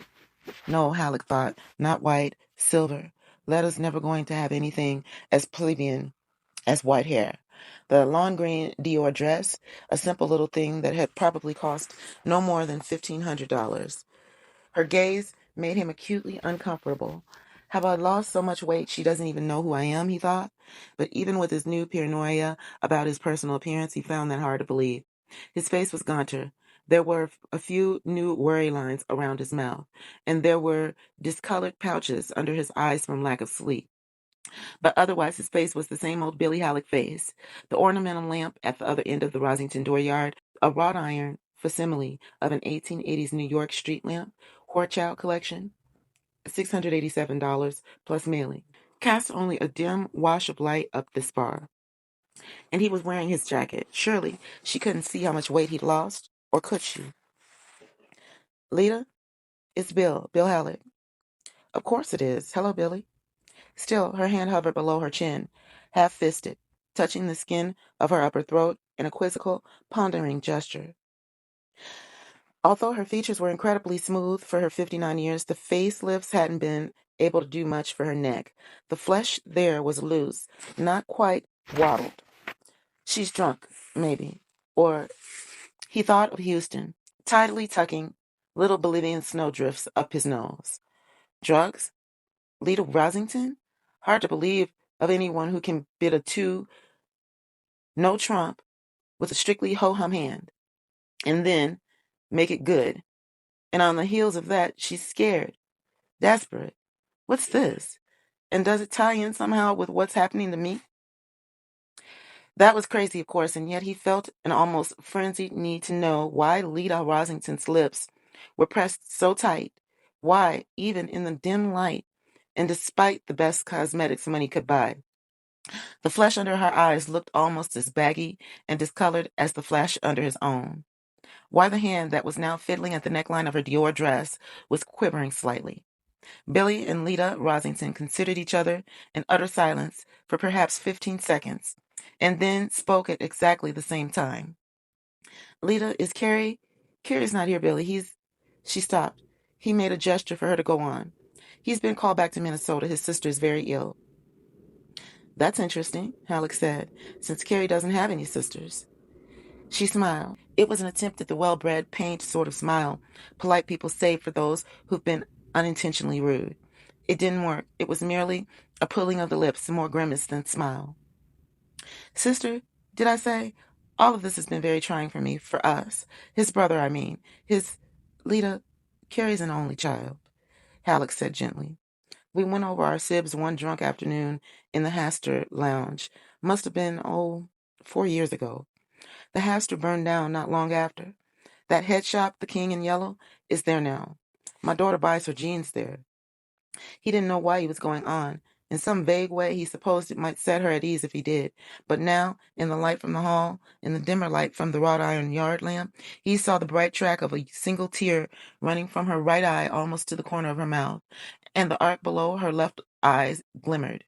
No, Halleck thought, not white, silver. Letta's never going to have anything as plebeian as white hair. The lawn green Dior dress, a simple little thing that had probably cost no more than $1,500. Her gaze made him acutely uncomfortable. Have I lost so much weight she doesn't even know who I am, he thought. But even with his new paranoia about his personal appearance, he found that hard to believe. His face was gaunter. There were a few new worry lines around his mouth, and there were discolored pouches under his eyes from lack of sleep. But otherwise his face was the same old Billy Halleck face. The ornamental lamp at the other end of the Rosington dooryard, a wrought iron facsimile of an 1880s New York street lamp, Horchow collection, $687 plus mailing, cast only a dim wash of light up this far. And he was wearing his jacket. Surely she couldn't see how much weight he'd lost, or could she? "Lita, it's Bill Halleck." "Of course it is. Hello, Billy." Still, her hand hovered below her chin, half-fisted, touching the skin of her upper throat in a quizzical, pondering gesture. Although her features were incredibly smooth for her 59 years, the facelifts hadn't been able to do much for her neck. The flesh there was loose, not quite waddled. "She's drunk, maybe." Or he thought of Houston, tidily tucking little Bolivian snowdrifts up his nose. Drugs? Lita Rosington? Hard to believe of anyone who can bid a 2, no trump, with a strictly ho-hum hand, and then make it good. And on the heels of that, she's scared, desperate. What's this? And does it tie in somehow with what's happening to me? That was crazy, of course, and yet he felt an almost frenzied need to know why Lita Rosington's lips were pressed so tight, why, even in the dim light, and despite the best cosmetics money could buy, the flesh under her eyes looked almost as baggy and discolored as the flesh under his own. Why the hand that was now fiddling at the neckline of her Dior dress was quivering slightly. Billy and Lita Rosington considered each other in utter silence for perhaps 15 seconds, and then spoke at exactly the same time. "Lita, is Carrie? Carrie's not here, Billy. She stopped. He made a gesture for her to go on. "He's been called back to Minnesota. His sister is very ill." "That's interesting," Halleck said, "since Carrie doesn't have any sisters." She smiled. It was an attempt at the well-bred, pained sort of smile polite people save for those who've been unintentionally rude. It didn't work. It was merely a pulling of the lips, more grimace than smile. "Sister, did I say? All of this has been very trying for me, for us. His brother, I mean. Lita, Carrie's an only child," Halleck said gently. "We went over our sibs one drunk afternoon in the Hastur lounge. Must have been, 4 years ago. The Hastur burned down not long after. That head shop, the King in Yellow, is there now. My daughter buys her jeans there." He didn't know why he was going on. In some vague way, he supposed it might set her at ease if he did. But now, in the light from the hall, in the dimmer light from the wrought iron yard lamp, he saw the bright track of a single tear running from her right eye almost to the corner of her mouth, and the arc below her left eye glimmered.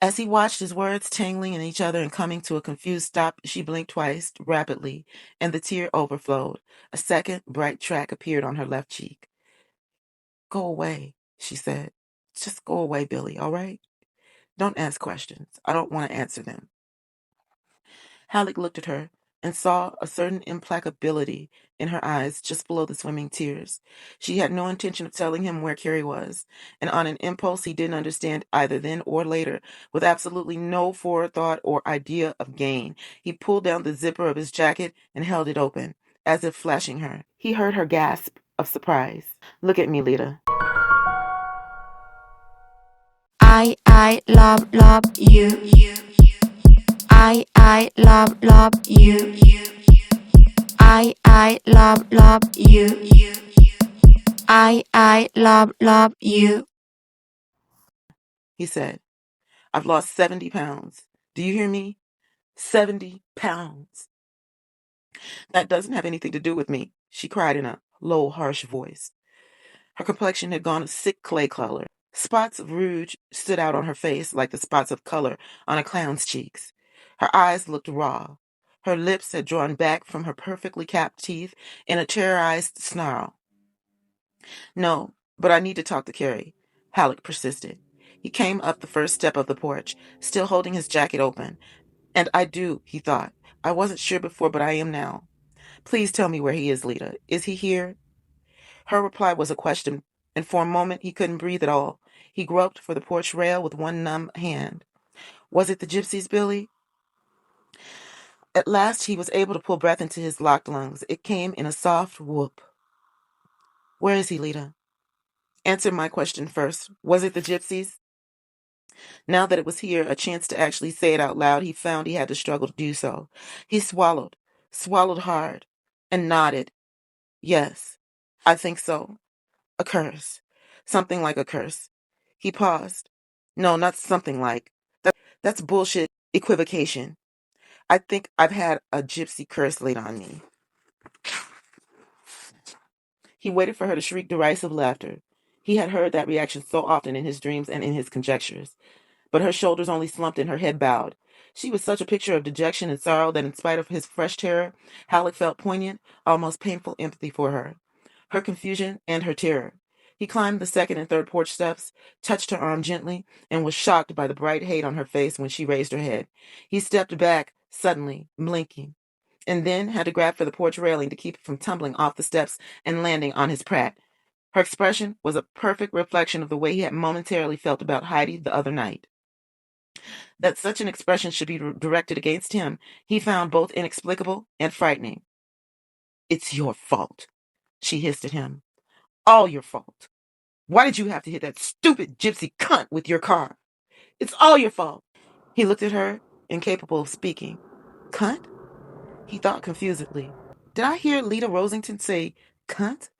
As he watched his words tangling in each other and coming to a confused stop, she blinked twice, rapidly, and the tear overflowed. A second bright track appeared on her left cheek. "Go away," she said. "Just go away, Billy, all right? Don't ask questions. I don't want to answer them." Halleck looked at her and saw a certain implacability in her eyes just below the swimming tears. She had no intention of telling him where Carrie was, and on an impulse he didn't understand either then or later, with absolutely no forethought or idea of gain, he pulled down the zipper of his jacket and held it open, as if flashing her. He heard her gasp of surprise. "Look at me, Lita." I love you. I love you. I love you. I love you. He said, "I've lost 70 pounds. Do you hear me? 70 pounds. That doesn't have anything to do with me," she cried in a low, harsh voice. Her complexion had gone a sick clay color. Spots of rouge stood out on her face like the spots of color on a clown's cheeks. Her eyes looked raw. Her lips had drawn back from her perfectly capped teeth in a terrorized snarl. "No, but I need to talk to Carrie," Halleck persisted. He came up the first step of the porch, still holding his jacket open. "And I do," he thought. "I wasn't sure before, but I am now. Please tell me where he is, Lita. Is he here?" Her reply was a question, and for a moment he couldn't breathe at all. He groped for the porch rail with one numb hand. "Was it the gypsies, Billy?" At last he was able to pull breath into his locked lungs. It came in a soft whoop. "Where is he, Lita? Answer my question first. Was it the gypsies?" Now that it was here, a chance to actually say it out loud, he found he had to struggle to do so. He swallowed hard, and nodded. "Yes, I think so. A curse. Something like a curse." He paused. "No, not something like. That's bullshit equivocation. I think I've had a gypsy curse laid on me." He waited for her to shriek derisive laughter. He had heard that reaction so often in his dreams and in his conjectures. But her shoulders only slumped and her head bowed. She was such a picture of dejection and sorrow that in spite of his fresh terror, Halleck felt poignant, almost painful empathy for her. Her confusion and her terror. He climbed the second and third porch steps, touched her arm gently, and was shocked by the bright hate on her face when she raised her head. He stepped back, suddenly, blinking, and then had to grab for the porch railing to keep it from tumbling off the steps and landing on his Pratt. Her expression was a perfect reflection of the way he had momentarily felt about Heidi the other night. That such an expression should be directed against him, he found both inexplicable and frightening. "It's your fault," she hissed at him. "All your fault. Why did you have to hit that stupid gypsy cunt with your car? It's all your fault." He looked at her, incapable of speaking. "Cunt?" He thought confusedly. Did I hear Lita Rosington say cunt?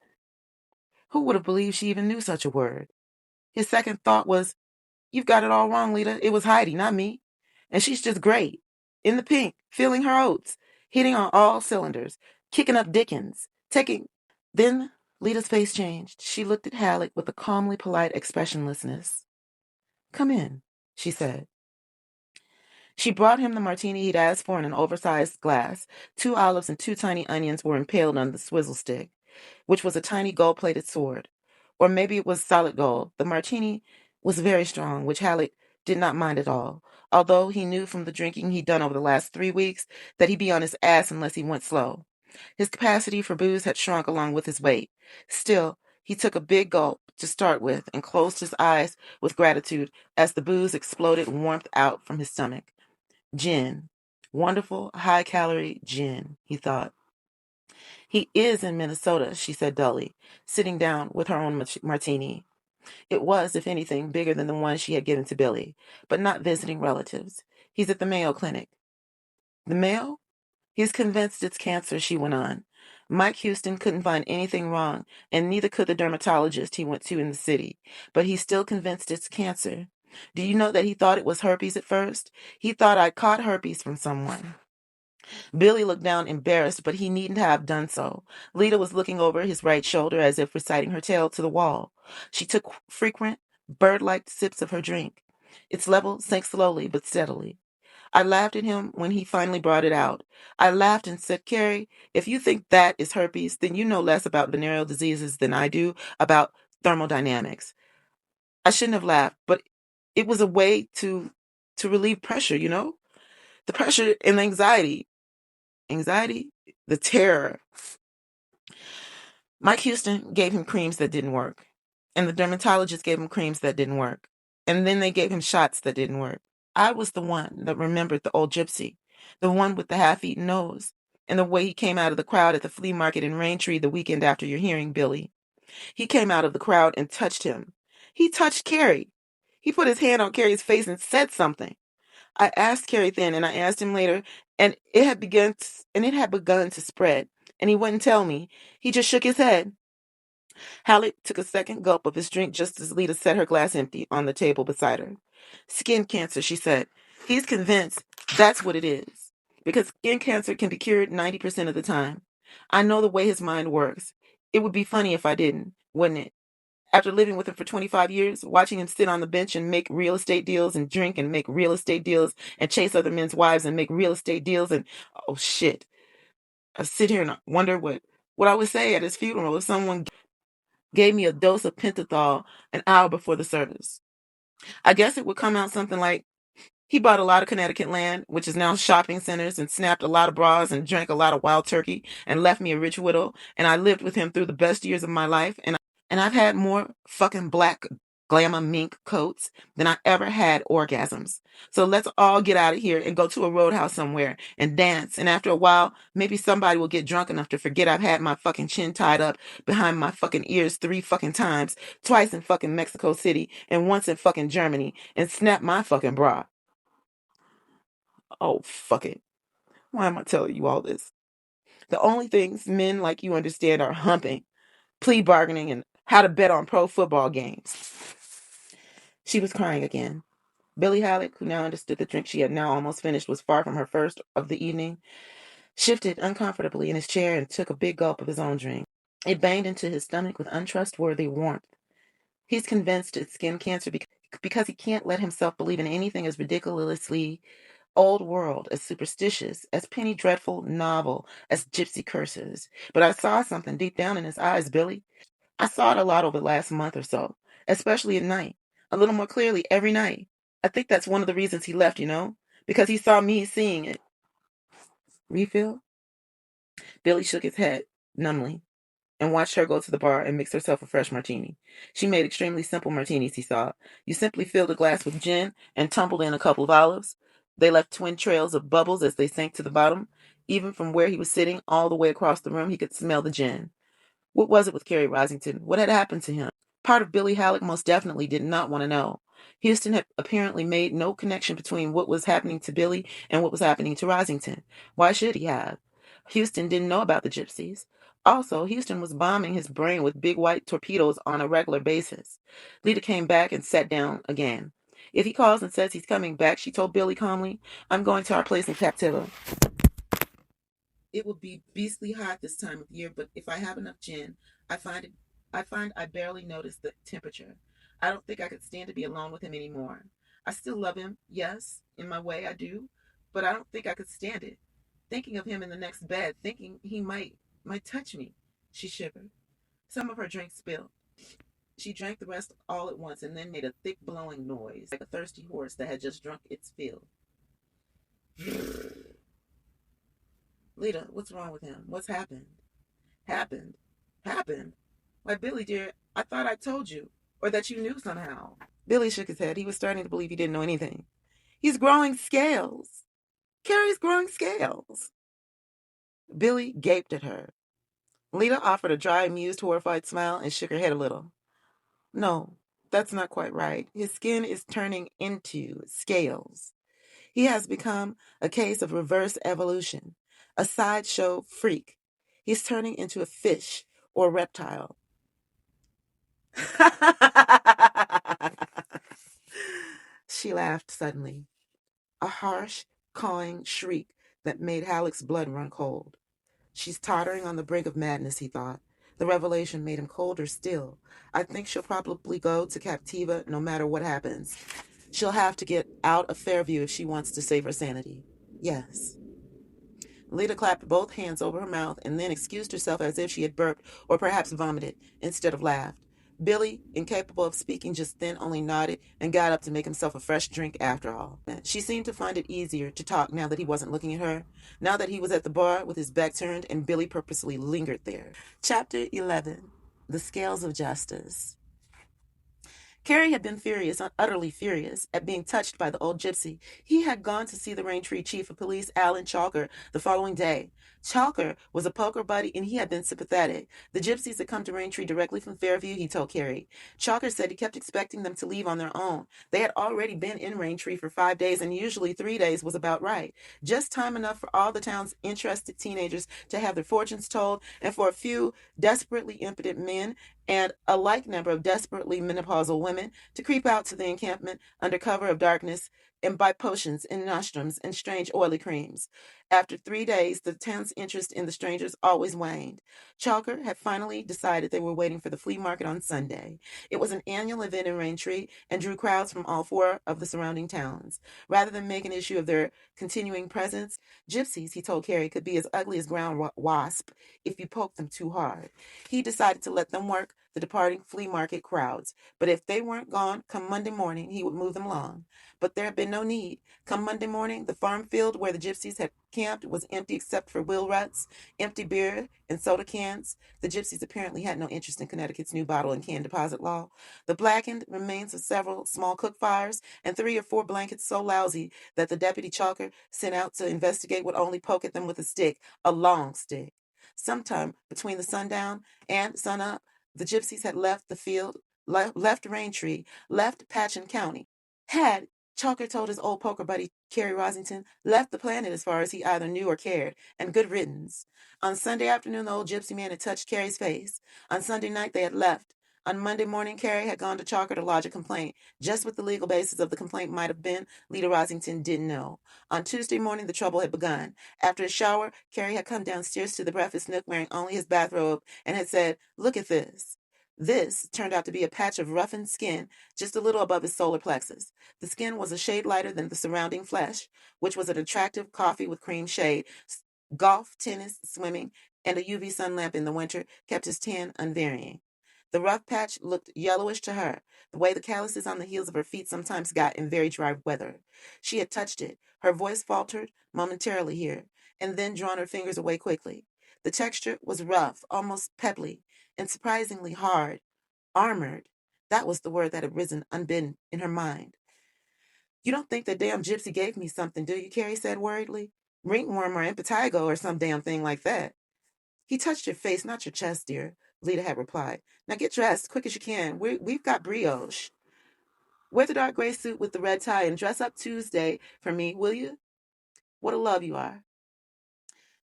Who would have believed she even knew such a word? His second thought was, "You've got it all wrong, Lita. It was Heidi, not me. And she's just great. In the pink, feeling her oats, hitting on all cylinders, kicking up Dickens, taking..." Then Lita's face changed. She looked at Halleck with a calmly polite expressionlessness. "Come in," she said. She brought him the martini he'd asked for in an oversized glass. 2 olives and 2 tiny onions were impaled on the swizzle stick, which was a tiny gold-plated sword. Or maybe it was solid gold. The martini was very strong, which Halleck did not mind at all, although he knew from the drinking he'd done over the last 3 weeks that he'd be on his ass unless he went slow. His capacity for booze had shrunk along with his weight. Still, he took a big gulp to start with and closed his eyes with gratitude as the booze exploded warmth out from his stomach. Gin. Wonderful, high-calorie gin, he thought. "He is in Minnesota," she said dully, sitting down with her own martini. It was, if anything, bigger than the one she had given to Billy, but not visiting relatives. "He's at the Mayo Clinic." "The Mayo?" "He's convinced it's cancer," she went on. "Mike Houston couldn't find anything wrong, and neither could the dermatologist he went to in the city. But he's still convinced it's cancer. Do you know that he thought it was herpes at first? He thought I'd caught herpes from someone." Billy looked down embarrassed, but he needn't have done so. Lita was looking over his right shoulder as if reciting her tale to the wall. She took frequent, bird-like sips of her drink. Its level sank slowly but steadily. I laughed at him when he finally brought it out. I laughed and said, Carrie, if you think that is herpes, then you know less about venereal diseases than I do about thermodynamics. I shouldn't have laughed, but it was a way to relieve pressure, you know? The pressure and the anxiety. Anxiety, the terror. Mike Houston gave him creams that didn't work. And the dermatologist gave him creams that didn't work. And then they gave him shots that didn't work. I was the one that remembered the old gypsy, the one with the half-eaten nose, and the way he came out of the crowd at the flea market in Raintree the weekend after your hearing, Billy. He came out of the crowd and touched him. He touched Carrie. He put his hand on Carrie's face and said something. I asked Carrie then, and I asked him later, and it had begun to spread, and he wouldn't tell me. He just shook his head. Halleck took a second gulp of his drink just as Lita set her glass empty on the table beside her. Skin cancer, she said. He's convinced that's what it is, because skin cancer can be cured 90% of the time. I know the way his mind works. It would be funny if I didn't, wouldn't it? After living with him for 25 years, watching him sit on the bench and make real estate deals and drink and make real estate deals and chase other men's wives and make real estate deals and, oh shit. I sit here and wonder what I would say at his funeral if someone gave me a dose of pentothal an hour before the service. I guess it would come out something like, he bought a lot of Connecticut land, which is now shopping centers, and snapped a lot of bras and drank a lot of wild turkey and left me a rich widow, and I lived with him through the best years of my life, and I've had more fucking black glamour mink coats than I ever had orgasms. So let's all get out of here and go to a roadhouse somewhere and dance. And after a while, maybe somebody will get drunk enough to forget I've had my fucking chin tied up behind my fucking ears 3 fucking times, twice in fucking Mexico City and once in fucking Germany, and snap my fucking bra. Oh, fuck it. Why am I telling you all this? The only things men like you understand are humping, plea bargaining, and how to bet on pro football games. She was crying again. Billy Halleck, who now understood the drink she had now almost finished was far from her first of the evening, shifted uncomfortably in his chair and took a big gulp of his own drink. It banged into his stomach with untrustworthy warmth. He's convinced it's skin cancer because he can't let himself believe in anything as ridiculously old world, as superstitious, as penny dreadful novel, as gypsy curses. But I saw something deep down in his eyes, Billy. I saw it a lot over the last month or so, especially at night, a little more clearly every night. I think that's one of the reasons he left, you know, because he saw me seeing it. Refill? Billy shook his head numbly and watched her go to the bar and mix herself a fresh martini. She made extremely simple martinis, he saw. You simply filled a glass with gin and tumbled in a couple of olives. They left twin trails of bubbles as they sank to the bottom. Even from where he was sitting, all the way across the room, he could smell the gin. What was it with Kerry Risington? What had happened to him? Part of Billy Halleck most definitely did not want to know. Houston had apparently made no connection between what was happening to Billy and what was happening to Risington. Why should he have? Houston didn't know about the gypsies. Also, Houston was bombing his brain with big white torpedoes on a regular basis. Lita came back and sat down again. If he calls and says he's coming back, she told Billy calmly, I'm going to our place in Captiva. It will be beastly hot this time of year, but if I have enough gin, I find I barely notice the temperature. I don't think I could stand to be alone with him anymore. I still love him, yes, in my way I do, but I don't think I could stand it. Thinking of him in the next bed, thinking he might touch me. She shivered. Some of her drink spilled. She drank the rest all at once and then made a thick blowing noise, like a thirsty horse that had just drunk its fill. Lita, what's wrong with him? What's happened? Happened? Happened? Why, Billy, dear, I thought I told you, or that you knew somehow. Billy shook his head. He was starting to believe he didn't know anything. He's growing scales. Carrie's growing scales. Billy gaped at her. Lita offered a dry, amused, horrified smile and shook her head a little. No, that's not quite right. His skin is turning into scales. He has become a case of reverse evolution, a sideshow freak. He's turning into a fish or reptile. She laughed suddenly, a harsh, cawing shriek that made Halleck's blood run cold. She's tottering on the brink of madness, he thought. The revelation made him colder still. I think she'll probably go to Captiva no matter what happens. She'll have to get out of Fairview if she wants to save her sanity. Yes. Lita clapped both hands over her mouth and then excused herself as if she had burped or perhaps vomited instead of laughed. Billy, incapable of speaking just then, only nodded and got up to make himself a fresh drink after all. She seemed to find it easier to talk now that he wasn't looking at her, now that he was at the bar with his back turned and Billy purposely lingered there. Chapter 11. The Scales of Justice. Carrie had been furious, utterly furious, at being touched by the old gypsy. He had gone to see the Raintree chief of police, Alan Chalker, the following day. Chalker was a poker buddy, and he had been sympathetic. The gypsies had come to Raintree directly from Fairview, he told Carrie. Chalker said he kept expecting them to leave on their own. They had already been in Raintree for 5 days, and usually 3 days was about right. Just time enough for all the town's interested teenagers to have their fortunes told, and for a few desperately impotent men and a like number of desperately menopausal women to creep out to the encampment under cover of darkness and buy potions and nostrums and strange oily creams. After 3 days, the town's interest in the strangers always waned. Chalker had finally decided they were waiting for the flea market on Sunday. It was an annual event in Raintree and drew crowds from all 4 of the surrounding towns. Rather than make an issue of their continuing presence, gypsies, he told Carrie, could be as ugly as ground wasp if you poke them too hard. He decided to let them work the departing flea market crowds, but if they weren't gone come Monday morning, he would move them along. But there had been no need. Come Monday morning, the farm field where the gypsies had camped was empty except for wheel ruts, empty beer, and soda cans. The gypsies apparently had no interest in Connecticut's new bottle and can deposit law. The blackened remains of several small cook fires and 3 or 4 blankets so lousy that the deputy Chalker sent out to investigate would only poke at them with a stick, a long stick. Sometime between the sundown and sunup, the gypsies had left the field, left Raintree, left Patchen County. Had, Chalker told his old poker buddy, Kerry Rosington, left the planet as far as he either knew or cared, and good riddance. On Sunday afternoon, the old gypsy man had touched Carrie's face. On Sunday night, they had left. On Monday morning, Carrie had gone to Chalker to lodge a complaint. Just what the legal basis of the complaint might have been, Lita Rosington didn't know. On Tuesday morning, the trouble had begun. After a shower, Carrie had come downstairs to the breakfast nook wearing only his bathrobe and had said, "Look at this." This turned out to be a patch of roughened skin just a little above his solar plexus. The skin was a shade lighter than the surrounding flesh, which was an attractive coffee with cream shade. Golf, tennis, swimming, and a UV sun lamp in the winter kept his tan unvarying. The rough patch looked yellowish to her, the way the calluses on the heels of her feet sometimes got in very dry weather. She had touched it. Her voice faltered momentarily here, and then drawn her fingers away quickly. The texture was rough, almost pebbly, and surprisingly hard. Armored. That was the word that had risen unbidden in her mind. "You don't think that damn gypsy gave me something, do you?" Carrie said worriedly. "Ringworm or impetigo or some damn thing like that." "He touched your face, not your chest, dear," Lita had replied. "Now get dressed, quick as you can. We've got brioche. Wear the dark gray suit with the red tie and dress up Tuesday for me, will you? What a love you are."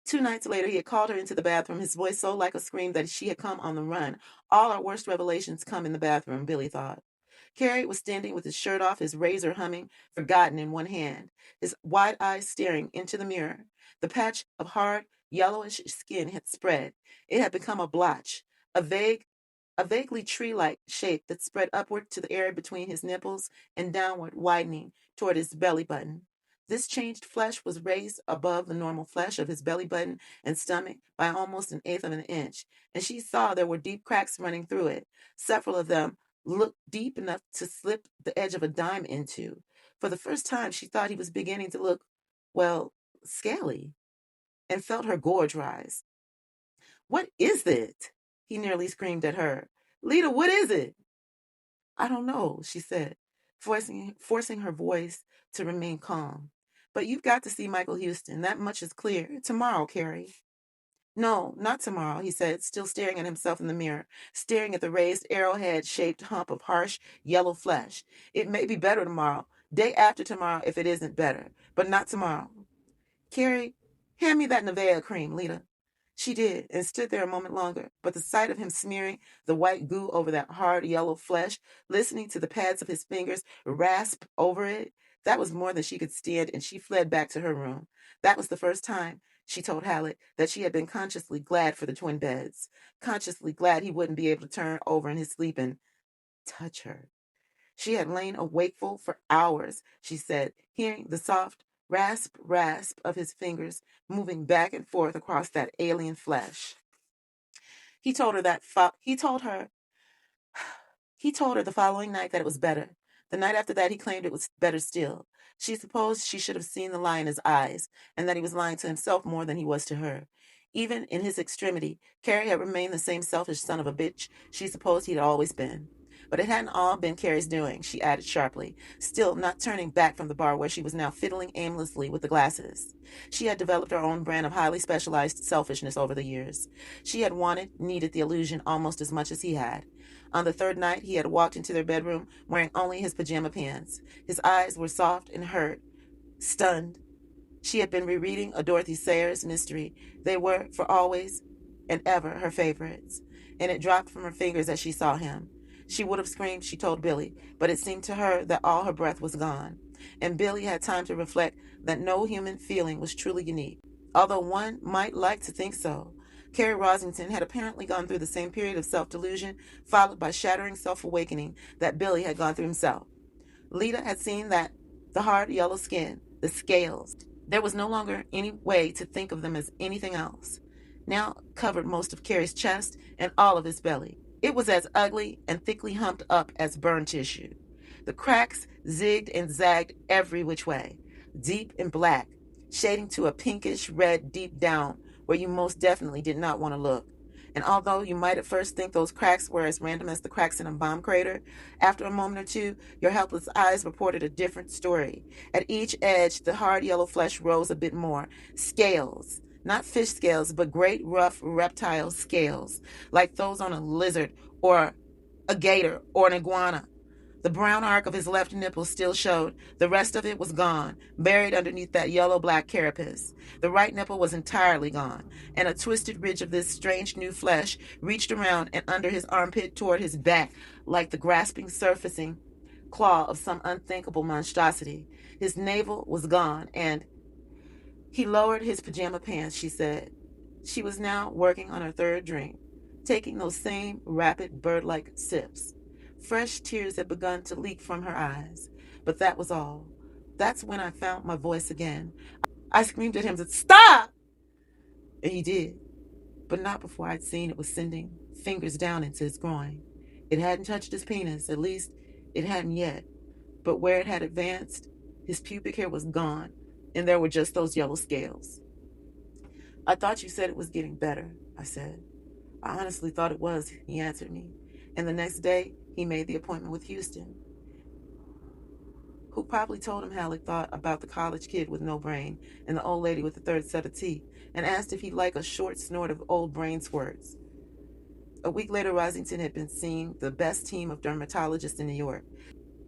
2 nights later, he had called her into the bathroom, his voice so like a scream that she had come on the run. All our worst revelations come in the bathroom, Billy thought. Carrie was standing with his shirt off, his razor humming, forgotten in one hand, his wide eyes staring into the mirror. The patch of hard, yellowish skin had spread. It had become a blotch, a vaguely tree-like shape that spread upward to the area between his nipples and downward, widening toward his belly button. This changed flesh was raised above the normal flesh of his belly button and stomach by almost an eighth of an inch, and she saw there were deep cracks running through it, several of them looked deep enough to slip the edge of a dime into. For the first time, she thought he was beginning to look, well, scaly, and felt her gorge rise. "What is it?" he nearly screamed at her. "Lita, what is it?" "I don't know," she said, forcing her voice to remain calm. "But you've got to see Michael Houston. That much is clear. Tomorrow, Carrie." "No, not tomorrow," he said, still staring at himself in the mirror, staring at the raised arrowhead-shaped hump of harsh, yellow flesh. "It may be better tomorrow. Day after tomorrow if it isn't better. But not tomorrow." "Carrie, hand me that Nivea cream, Lita." She did, and stood there a moment longer, but the sight of him smearing the white goo over that hard yellow flesh, listening to the pads of his fingers rasp over it, that was more than she could stand, and she fled back to her room. That was the first time, she told Hallett, that she had been consciously glad for the twin beds, consciously glad he wouldn't be able to turn over in his sleep and touch her. She had lain awakeful for hours, she said, hearing the soft rasp of his fingers moving back and forth across that alien flesh. He told her that he told her the following night that it was better. The night after that, he claimed it was better still. She supposed she should have seen the lie in his eyes, and that he was lying to himself more than he was to her. Even in his extremity, Carrie had remained the same selfish son of a bitch she supposed he had always been. But it hadn't all been Carrie's doing, she added sharply, still not turning back from the bar where she was now fiddling aimlessly with the glasses. She had developed her own brand of highly specialized selfishness over the years. She had needed the illusion almost as much as he had. On the third night, he had walked into their bedroom wearing only his pajama pants. His eyes were soft and hurt, stunned. She had been rereading a Dorothy Sayers mystery. They were, for always and ever, her favorites, and it dropped from her fingers as she saw him. She would have screamed, she told Billy, but it seemed to her that all her breath was gone, and Billy had time to reflect that no human feeling was truly unique, although one might like to think so. Carrie Rosington had apparently gone through the same period of self-delusion, followed by shattering self-awakening that Billy had gone through himself. Lita had seen that the hard yellow skin, the scales, there was no longer any way to think of them as anything else, now covered most of Carrie's chest and all of his belly. It was as ugly and thickly humped up as burn tissue. The cracks zigged and zagged every which way, deep and black, shading to a pinkish red deep down where you most definitely did not want to look. And although you might at first think those cracks were as random as the cracks in a bomb crater, after a moment or two, your helpless eyes reported a different story. At each edge, the hard yellow flesh rose a bit more. Scales. Not fish scales, but great rough reptile scales, like those on a lizard or a gator or an iguana. The brown arc of his left nipple still showed. The rest of it was gone, buried underneath that yellow-black carapace. The right nipple was entirely gone, and a twisted ridge of this strange new flesh reached around and under his armpit toward his back like the grasping surfacing claw of some unthinkable monstrosity. His navel was gone, and he lowered his pajama pants, she said. She was now working on her third drink, taking those same rapid bird-like sips. Fresh tears had begun to leak from her eyes, but that was all. That's when I found my voice again. I screamed at him to stop, and he did, but not before I'd seen it was sending fingers down into his groin. It hadn't touched his penis, at least it hadn't yet, but where it had advanced, his pubic hair was gone, and there were just those yellow scales. I thought you said it was getting better, I said. I honestly thought it was, he answered me, and the next day he made the appointment with Houston, who probably told him how he thought about the college kid with no brain and the old lady with the third set of teeth, and asked if he'd like a short snort of old brain squirts. A week later, Rosington had been seeing the best team of dermatologists in New York.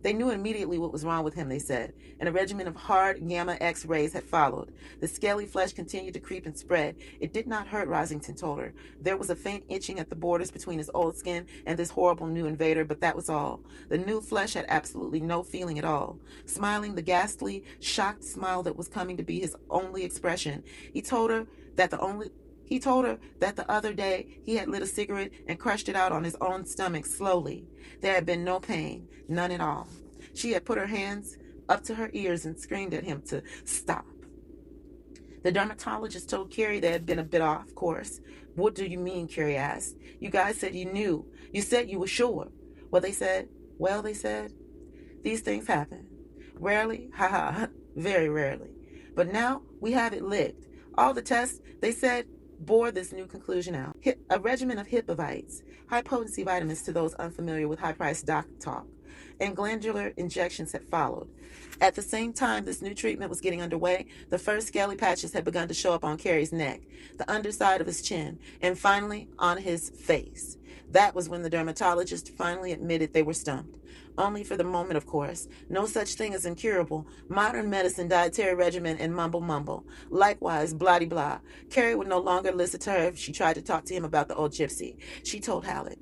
They knew immediately what was wrong with him, they said, and a regimen of hard gamma X-rays had followed. The scaly flesh continued to creep and spread. It did not hurt, Rosington told her. There was a faint itching at the borders between his old skin and this horrible new invader, but that was all. The new flesh had absolutely no feeling at all. Smiling the ghastly, shocked smile that was coming to be his only expression, he told her that the other day he had lit a cigarette and crushed it out on his own stomach slowly. There had been no pain, none at all. She had put her hands up to her ears and screamed at him to stop. The dermatologist told Carrie they had been a bit off course. What do you mean, Carrie asked. You guys said you knew. You said you were sure. They said, these things happen. Rarely, very rarely. But now we have it licked. All the tests, they said, bore this new conclusion out. A regimen of Hipovites, high-potency vitamins to those unfamiliar with high-priced doc talk, and glandular injections had followed. At the same time this new treatment was getting underway, the first scaly patches had begun to show up on Carrie's neck, the underside of his chin, and finally on his face. That was when the dermatologist finally admitted they were stumped. Only for the moment, of course. No such thing as incurable. Modern medicine, dietary regimen, and mumble. Likewise, blah-de-blah. Carrie would no longer listen to her if she tried to talk to him about the old gypsy. She told Hallett.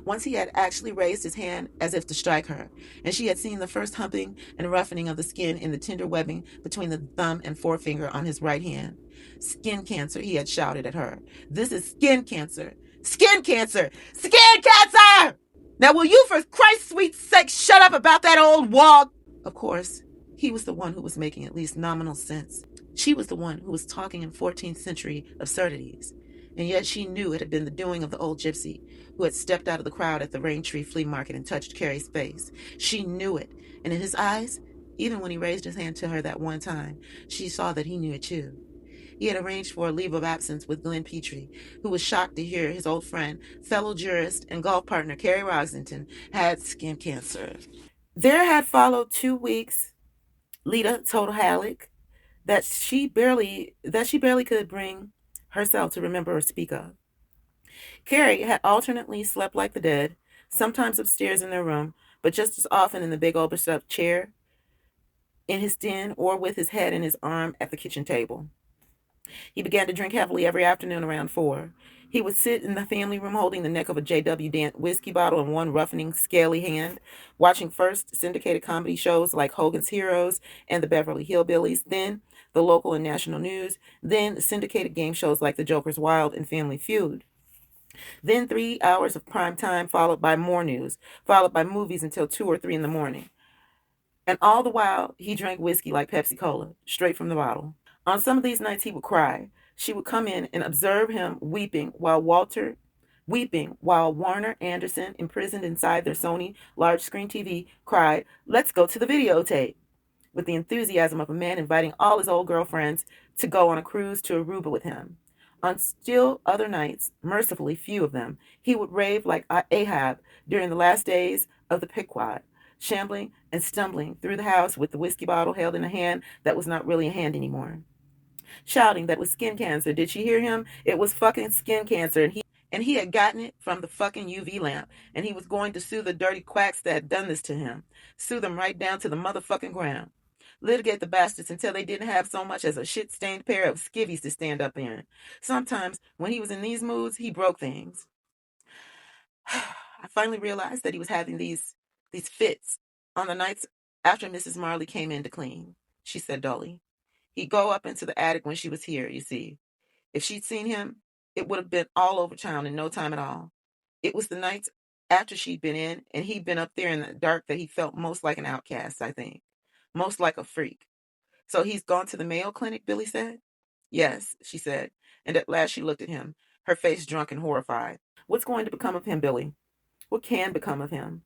Once he had actually raised his hand as if to strike her, and she had seen the first humping and roughening of the skin in the tender webbing between the thumb and forefinger on his right hand. Skin cancer, he had shouted at her. This is skin cancer. Skin cancer! Skin cancer! Now, will you, for Christ's sweet sake, shut up about that old wall? Of course, he was the one who was making at least nominal sense. She was the one who was talking in 14th century absurdities. And yet she knew it had been the doing of the old gypsy who had stepped out of the crowd at the Raintree flea market and touched Carrie's face. She knew it. And in his eyes, even when he raised his hand to her that one time, she saw that he knew it too. He had arranged for a leave of absence with Glenn Petrie, who was shocked to hear his old friend, fellow jurist, and golf partner Carrie Rosington had skin cancer. There had followed 2 weeks. Lita told Halleck that she barely could bring herself to remember or speak of. Carrie had alternately slept like the dead, sometimes upstairs in their room, but just as often in the big old stuffed chair in his den or with his head in his arm at the kitchen table. He began to drink heavily every afternoon around 4. He would sit in the family room holding the neck of a J.W. Dent whiskey bottle in one roughening, scaly hand, watching first syndicated comedy shows like Hogan's Heroes and the Beverly Hillbillies, then the local and national news, then syndicated game shows like The Joker's Wild and Family Feud. Then 3 hours of prime time, followed by more news, followed by movies until 2 or 3 in the morning. And all the while, he drank whiskey like Pepsi Cola, straight from the bottle. On some of these nights, he would cry. She would come in and observe him weeping while Warner Anderson, imprisoned inside their Sony large screen TV, cried, "Let's go to the videotape," with the enthusiasm of a man inviting all his old girlfriends to go on a cruise to Aruba with him. On still other nights, mercifully few of them, he would rave like Ahab during the last days of the Pequod, shambling and stumbling through the house with the whiskey bottle held in a hand that was not really a hand anymore, shouting that it was skin cancer. Did she hear him? It was fucking skin cancer, and he had gotten it from the fucking UV lamp, and he was going to sue the dirty quacks that had done this to him, sue them right down to the motherfucking ground, litigate the bastards until they didn't have so much as a shit-stained pair of skivvies to stand up in. Sometimes, when he was in these moods, he broke things. I finally realized that he was having these fits on the nights after Mrs. Marley came in to clean, she said dully. He'd go up into the attic when she was here, you see. If she'd seen him, it would have been all over town in no time at all. It was the nights after she'd been in and he'd been up there in the dark that he felt most like an outcast, I think. Most like a freak. So he's gone to the Mayo Clinic, Billy said. Yes, she said, and at last she looked at him, her face drunk and horrified. What's going to become of him, Billy? What can become of him?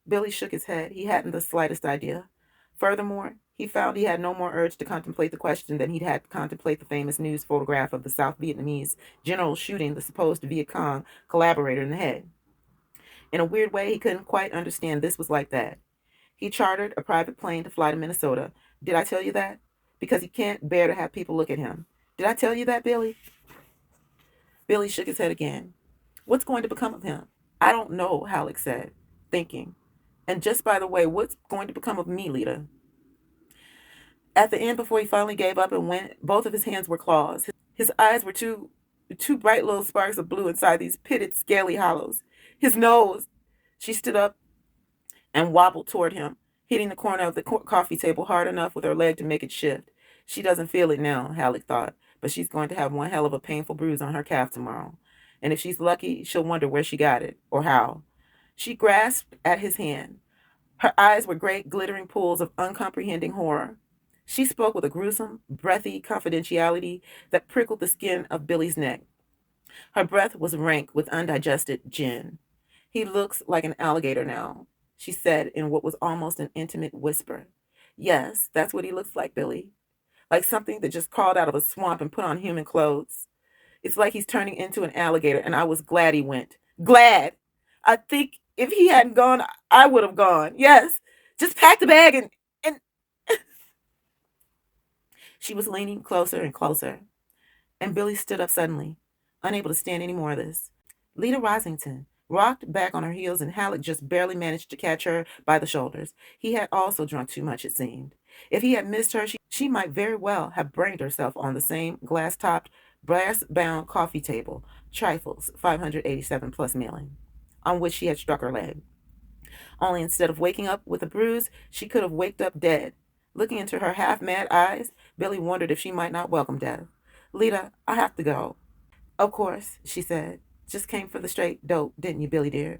Billy shook his head. He hadn't the slightest idea. Furthermore, he found he had no more urge to contemplate the question than he'd had to contemplate the famous news photograph of the South Vietnamese general shooting the supposed Viet Cong collaborator in the head. In a weird way, he couldn't quite understand this was like that. He chartered a private plane to fly to Minnesota. Did I tell you that? Because he can't bear to have people look at him. Did I tell you that, Billy? Billy shook his head again. What's going to become of him? I don't know, Halleck said, thinking. And just by the way, what's going to become of me, Lita? At the end, before he finally gave up and went, both of his hands were claws. His eyes were two bright little sparks of blue inside these pitted, scaly hollows. His nose. She stood up and wobbled toward him, hitting the corner of the coffee table hard enough with her leg to make it shift. She doesn't feel it now, Halleck thought, but she's going to have one hell of a painful bruise on her calf tomorrow. And if she's lucky, she'll wonder where she got it, or how. She grasped at his hand. Her eyes were great, glittering pools of uncomprehending horror. She spoke with a gruesome, breathy confidentiality that prickled the skin of Billy's neck. Her breath was rank with undigested gin. He looks like an alligator now, she said in what was almost an intimate whisper. Yes, that's what he looks like, Billy. Like something that just crawled out of a swamp and put on human clothes. It's like he's turning into an alligator, and I was glad he went. Glad! I think if he hadn't gone, I would have gone. Yes, just pack the bag and She was leaning closer and closer, and Billy stood up suddenly, unable to stand any more of this. Lita Rosington rocked back on her heels, and Halleck just barely managed to catch her by the shoulders. He had also drunk too much, it seemed. If he had missed her, she might very well have brained herself on the same glass-topped, brass-bound coffee table, Trifles, 587 plus mailing, on which she had struck her leg. Only instead of waking up with a bruise, she could have waked up dead. Looking into her half-mad eyes, Billy wondered if she might not welcome death. Lita, I have to go. Of course, she said. Just came for the straight dope, didn't you, Billy dear?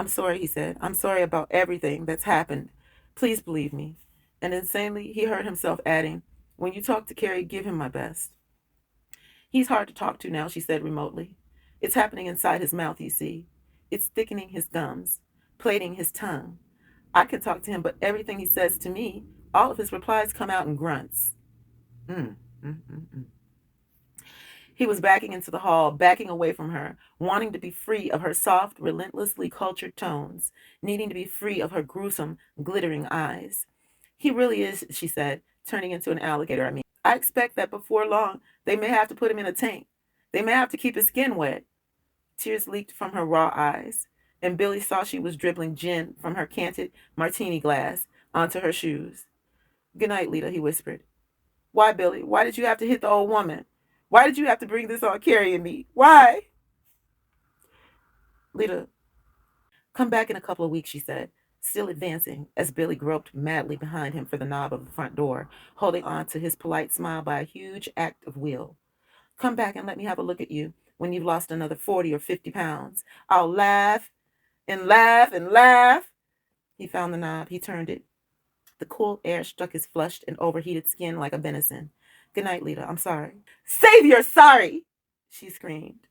I'm sorry, he said. I'm sorry about everything that's happened. Please believe me. And insanely, he heard himself adding, when you talk to Carrie, give him my best. He's hard to talk to now, she said remotely. It's happening inside his mouth, you see. It's thickening his gums, plating his tongue. I can talk to him, but everything he says to me, all of his replies come out in grunts. Mm, mm, mm, mm. He was backing into the hall, backing away from her, wanting to be free of her soft, relentlessly cultured tones, needing to be free of her gruesome, glittering eyes. He really is, she said, turning into an alligator. I expect that before long they may have to put him in a tank. They may have to keep his skin wet. Tears leaked from her raw eyes, and Billy saw she was dribbling gin from her canted martini glass onto her shoes. Good night, Lita, he whispered. Why, Billy? Why did you have to hit the old woman? Why did you have to bring this on Carrie and me? Why? Lita, come back in a couple of weeks, she said, still advancing as Billy groped madly behind him for the knob of the front door, holding on to his polite smile by a huge act of will. Come back and let me have a look at you when you've lost another 40 or 50 pounds. I'll laugh and laugh and laugh. He found the knob. He turned it. The cool air struck his flushed and overheated skin like a venison. Good night, Lita. I'm sorry. Save your sorry, she screamed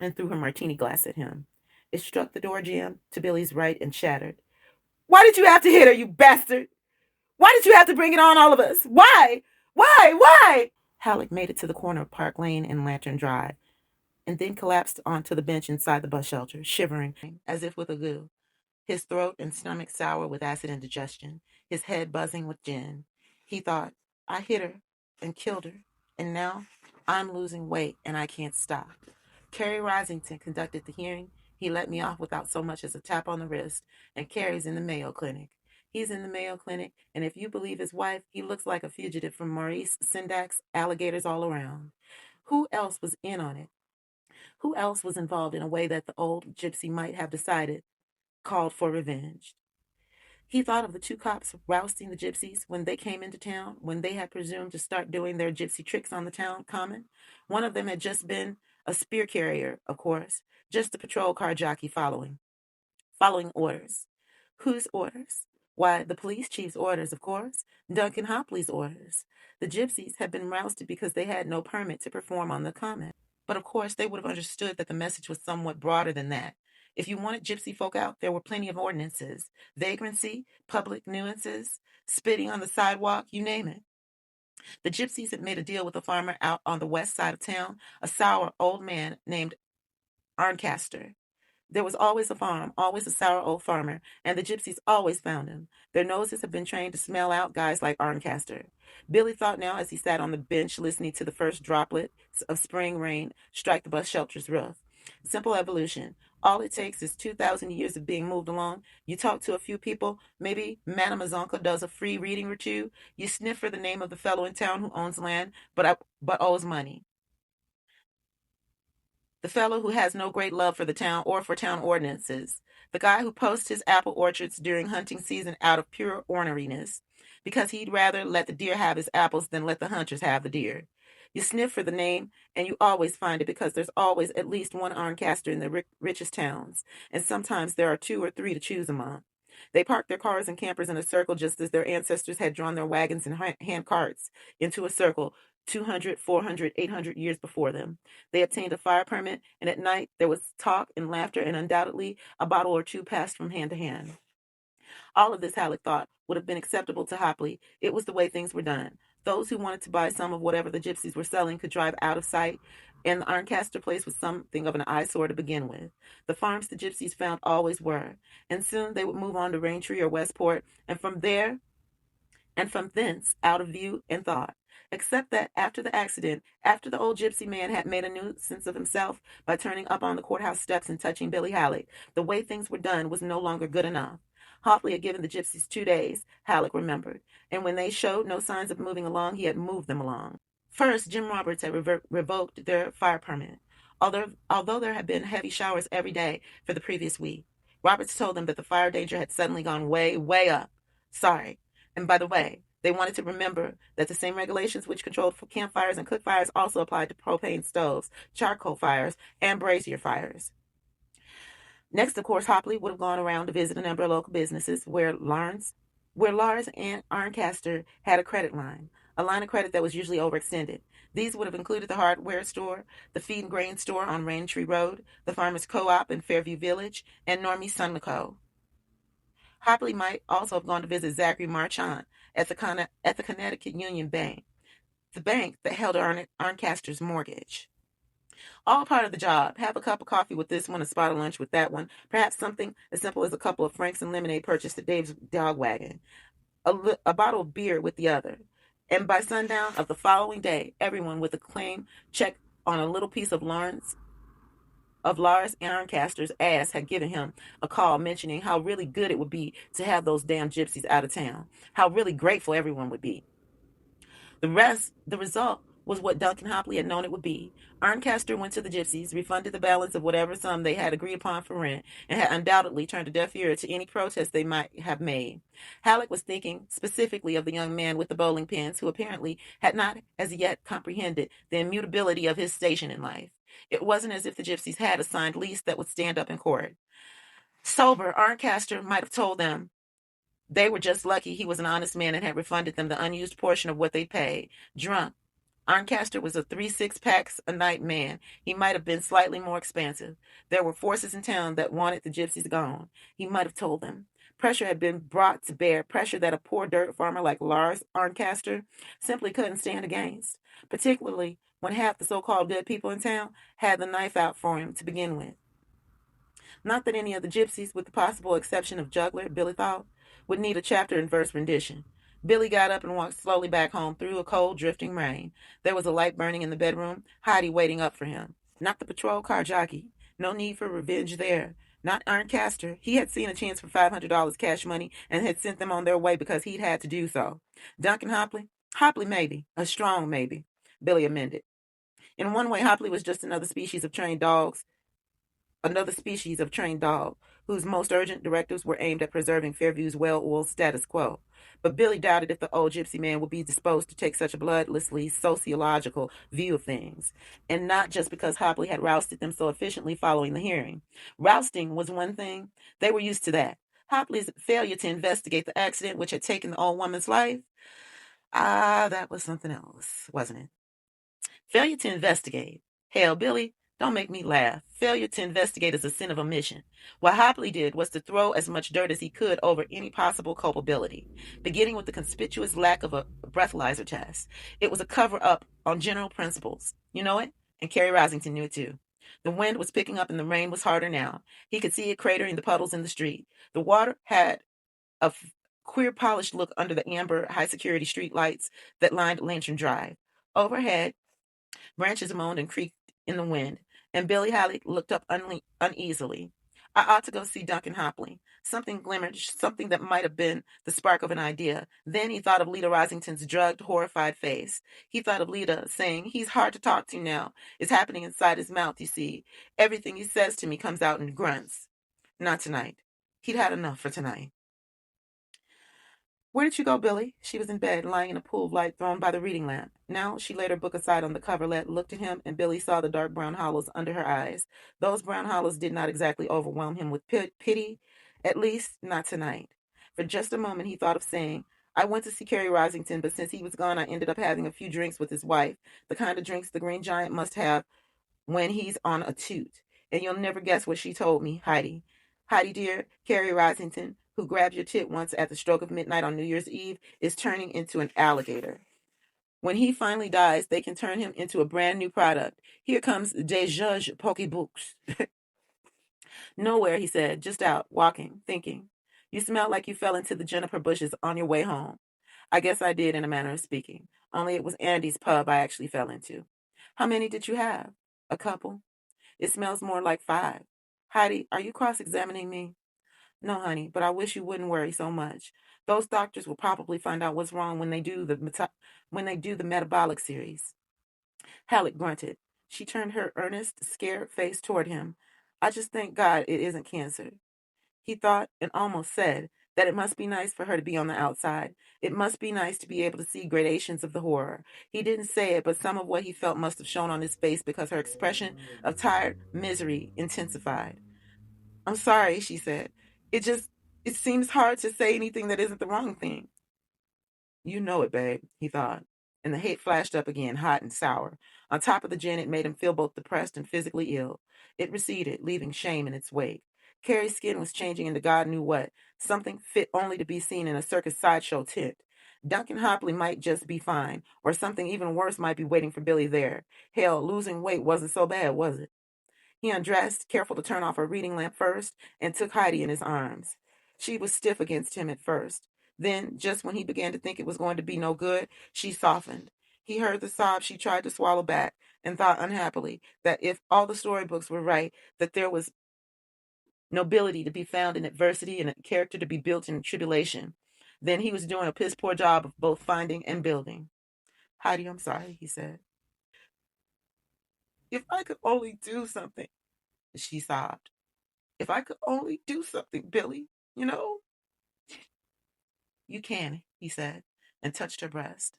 and threw her martini glass at him. It struck the door jamb to Billy's right and shattered. Why did you have to hit her, you bastard? Why did you have to bring it on all of us? Why? Why? Why? Halleck made it to the corner of Park Lane and Lantern Drive, and then collapsed onto the bench inside the bus shelter, shivering as if with a goo, his throat and stomach sour with acid indigestion, his head buzzing with gin. He thought, I hit her and killed her, and now I'm losing weight and I can't stop. Carrie Risington conducted the hearing. He let me off without so much as a tap on the wrist, and Carrie's in the Mayo Clinic. He's in the Mayo Clinic, and if you believe his wife, he looks like a fugitive from Maurice Sendak's Alligators All Around. Who else was in on it? Who else was involved in a way that the old gypsy might have decided called for revenge? He thought of the two cops rousting the gypsies when they came into town, when they had presumed to start doing their gypsy tricks on the town common. One of them had just been a spear carrier, of course, just a patrol car jockey following orders. Whose orders? Why, the police chief's orders, of course. Duncan Hopley's orders. The gypsies had been rousted because they had no permit to perform on the common. But of course, they would have understood that the message was somewhat broader than that. If you wanted gypsy folk out, there were plenty of ordinances. Vagrancy, public nuisances, spitting on the sidewalk, you name it. The gypsies had made a deal with a farmer out on the west side of town, a sour old man named Arncaster. There was always a farm, always a sour old farmer, and the gypsies always found him. Their noses had been trained to smell out guys like Arncaster. Billy thought now as he sat on the bench listening to the first droplets of spring rain strike the bus shelter's roof. Simple evolution. All it takes is 2,000 years of being moved along. You talk to a few people, maybe Madame Azonka does a free reading or two. You sniff for the name of the fellow in town who owns land but owes money. The fellow who has no great love for the town or for town ordinances, the guy who posts his apple orchards during hunting season out of pure orneriness, because he'd rather let the deer have his apples than let the hunters have the deer. You sniff for the name, and you always find it because there's always at least one Arncaster in the richest towns, and sometimes there are two or three to choose among. They parked their cars and campers in a circle just as their ancestors had drawn their wagons and hand carts into a circle 200, 400, 800 years before them. They obtained a fire permit, and at night there was talk and laughter, and undoubtedly a bottle or two passed from hand to hand. All of this, Halleck thought, would have been acceptable to Hopley. It was the way things were done. Those who wanted to buy some of whatever the gypsies were selling could drive out of sight, and the Arncaster place was something of an eyesore to begin with. The farms the gypsies found always were, and soon they would move on to Raintree or Westport, and from thence out of view and thought. Except that after the accident, after the old gypsy man had made a nuisance of himself by turning up on the courthouse steps and touching Billy Halleck, the way things were done was no longer good enough. Hopley had given the gypsies 2 days, Halleck remembered, and when they showed no signs of moving along, he had moved them along. First, Jim Roberts had revoked their fire permit, although there had been heavy showers every day for the previous week. Roberts told them that the fire danger had suddenly gone way, way up. Sorry. And by the way, they wanted to remember that the same regulations which controlled campfires and cook fires also applied to propane stoves, charcoal fires, and brazier fires. Next, of course, Hopley would have gone around to visit a number of local businesses where Lars and Arncaster had a credit line, a line of credit that was usually overextended. These would have included the hardware store, the feed and grain store on Raintree Road, the farmers co-op in Fairview Village, and Normie Sunnico. Hopley might also have gone to visit Zachary Marchand at the Connecticut Union Bank, the bank that held Arncaster's mortgage. All part of the job. Have a cup of coffee with this one, a spot of lunch with that one. Perhaps something as simple as a couple of franks and lemonade purchased at Dave's dog wagon. A bottle of beer with the other. And by sundown of the following day, everyone with a claim check on a little piece of Lars Arncaster's ass had given him a call mentioning how really good it would be to have those damn gypsies out of town. How really grateful everyone would be. The result was what Duncan Hopley had known it would be. Arncaster went to the gypsies, refunded the balance of whatever sum they had agreed upon for rent, and had undoubtedly turned a deaf ear to any protest they might have made. Halleck was thinking specifically of the young man with the bowling pins, who apparently had not as yet comprehended the immutability of his station in life. It wasn't as if the gypsies had a signed lease that would stand up in court. Sober, Arncaster might have told them they were just lucky he was an honest man and had refunded them the unused portion of what they paid. Drunk, Arncaster was a 3 6-packs a night man. He might have been slightly more expansive. There were forces in town that wanted the gypsies gone. He might have told them. Pressure had been brought to bear, pressure that a poor dirt farmer like Lars Arncaster simply couldn't stand against, particularly when half the so-called good people in town had the knife out for him to begin with. Not that any of the gypsies, with the possible exception of Juggler, Billy thought, would need a chapter and verse rendition. Billy got up and walked slowly back home through a cold, drifting rain. There was a light burning in the bedroom, Heidi waiting up for him. Not the patrol car jockey. No need for revenge there. Not Arncaster. He had seen a chance for $500 cash money and had sent them on their way because he'd had to do so. Duncan Hopley? Hopley maybe. A strong maybe. Billy amended. In one way, Hopley was just another species of trained dog whose most urgent directives were aimed at preserving Fairview's well-oiled status quo. But Billy doubted if the old gypsy man would be disposed to take such a bloodlessly sociological view of things, and not just because Hopley had rousted them so efficiently following the hearing. Rousting was one thing. They were used to that. Hopley's failure to investigate the accident which had taken the old woman's life, that was something else, wasn't it? Failure to investigate. Hell, Billy, don't make me laugh. Failure to investigate is a sin of omission. What Hopley did was to throw as much dirt as he could over any possible culpability, beginning with the conspicuous lack of a breathalyzer test. It was a cover-up on general principles. You know it? And Kerry Risington knew it too. The wind was picking up and the rain was harder now. He could see it cratering the puddles in the street. The water had a queer polished look under the amber high-security street lights that lined Lantern Drive. Overhead, branches moaned and creaked in the wind, and Billy Halleck looked up uneasily. I ought to go see Duncan Hopley. Something glimmered, something that might have been the spark of an idea. Then he thought of Lita Risington's drugged, horrified face. He thought of Lita saying, "He's hard to talk to now. It's happening inside his mouth, you see. Everything he says to me comes out in grunts." Not tonight. He'd had enough for tonight. "Where did you go, Billy?" She was in bed, lying in a pool of light thrown by the reading lamp. Now she laid her book aside on the coverlet, looked at him, and Billy saw the dark brown hollows under her eyes. Those brown hollows did not exactly overwhelm him with pity, at least not tonight. For just a moment he thought of saying, "I went to see Kerry Risington, but since he was gone I ended up having a few drinks with his wife, the kind of drinks the Green Giant must have when he's on a toot. And you'll never guess what she told me, Heidi. Heidi, dear, Kerry Risington, who grabbed your tit once at the stroke of midnight on New Year's Eve, is turning into an alligator. When he finally dies, they can turn him into a brand new product. Here comes Des Judge Pokebooks." "Nowhere," he said, "just out, walking, thinking. You smell like you fell into the juniper bushes on your way home." "I guess I did, in a manner of speaking. Only it was Andy's pub I actually fell into." "How many did you have?" "A couple." "It smells more like 5. Heidi, are you cross-examining me?" "No, honey, but I wish you wouldn't worry so much. Those doctors will probably find out what's wrong when they do the metabolic series." Halleck grunted. She turned her earnest, scared face toward him. "I just thank God it isn't cancer." He thought, and almost said, that it must be nice for her to be on the outside. It must be nice to be able to see gradations of the horror. He didn't say it, but some of what he felt must have shown on his face because her expression of tired misery intensified. I'm sorry, she said. It seems hard to say anything that isn't the wrong thing. You know it, babe, he thought. And the hate flashed up again, hot and sour. On top of the gin, it made him feel both depressed and physically ill. It receded, leaving shame in its wake. Carrie's skin was changing into God knew what, something fit only to be seen in a circus sideshow tent. Duncan Hopley might just be fine, or something even worse might be waiting for Billy there. Hell, losing weight wasn't so bad, was it? He undressed, careful to turn off her reading lamp first, and took Heidi in his arms. She was stiff against him at first. Then, just when he began to think it was going to be no good, she softened. He heard the sobs she tried to swallow back and thought unhappily that if all the storybooks were right, that there was nobility to be found in adversity and a character to be built in tribulation, then he was doing a piss poor job of both finding and building. Heidi, I'm sorry, he said. If I could only do something, she sobbed. If I could only do something, Billy, you know? You can, he said, and touched her breast.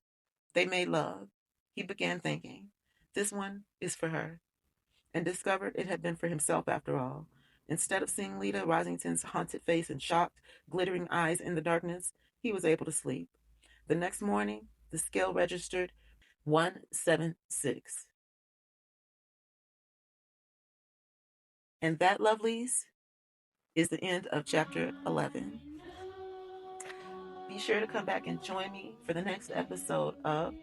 They made love. He began thinking, this one is for her, and discovered it had been for himself after all. Instead of seeing Lita Rosington's haunted face and shocked, glittering eyes in the darkness, he was able to sleep. The next morning, the scale registered 176. And that, lovelies, is the end of chapter 11. Be sure to come back and join me for the next episode of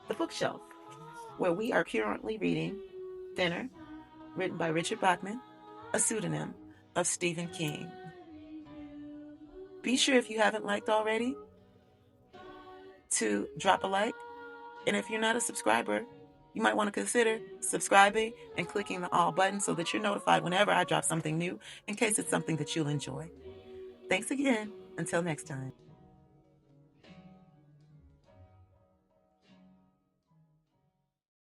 The Bookshelf, where we are currently reading Thinner, written by Richard Bachman, a pseudonym of Stephen King. Be sure, if you haven't liked already, to drop a like. And if you're not a subscriber, you might want to consider subscribing and clicking the all button so that you're notified whenever I drop something new, in case it's something that you'll enjoy. Thanks again. Until next time.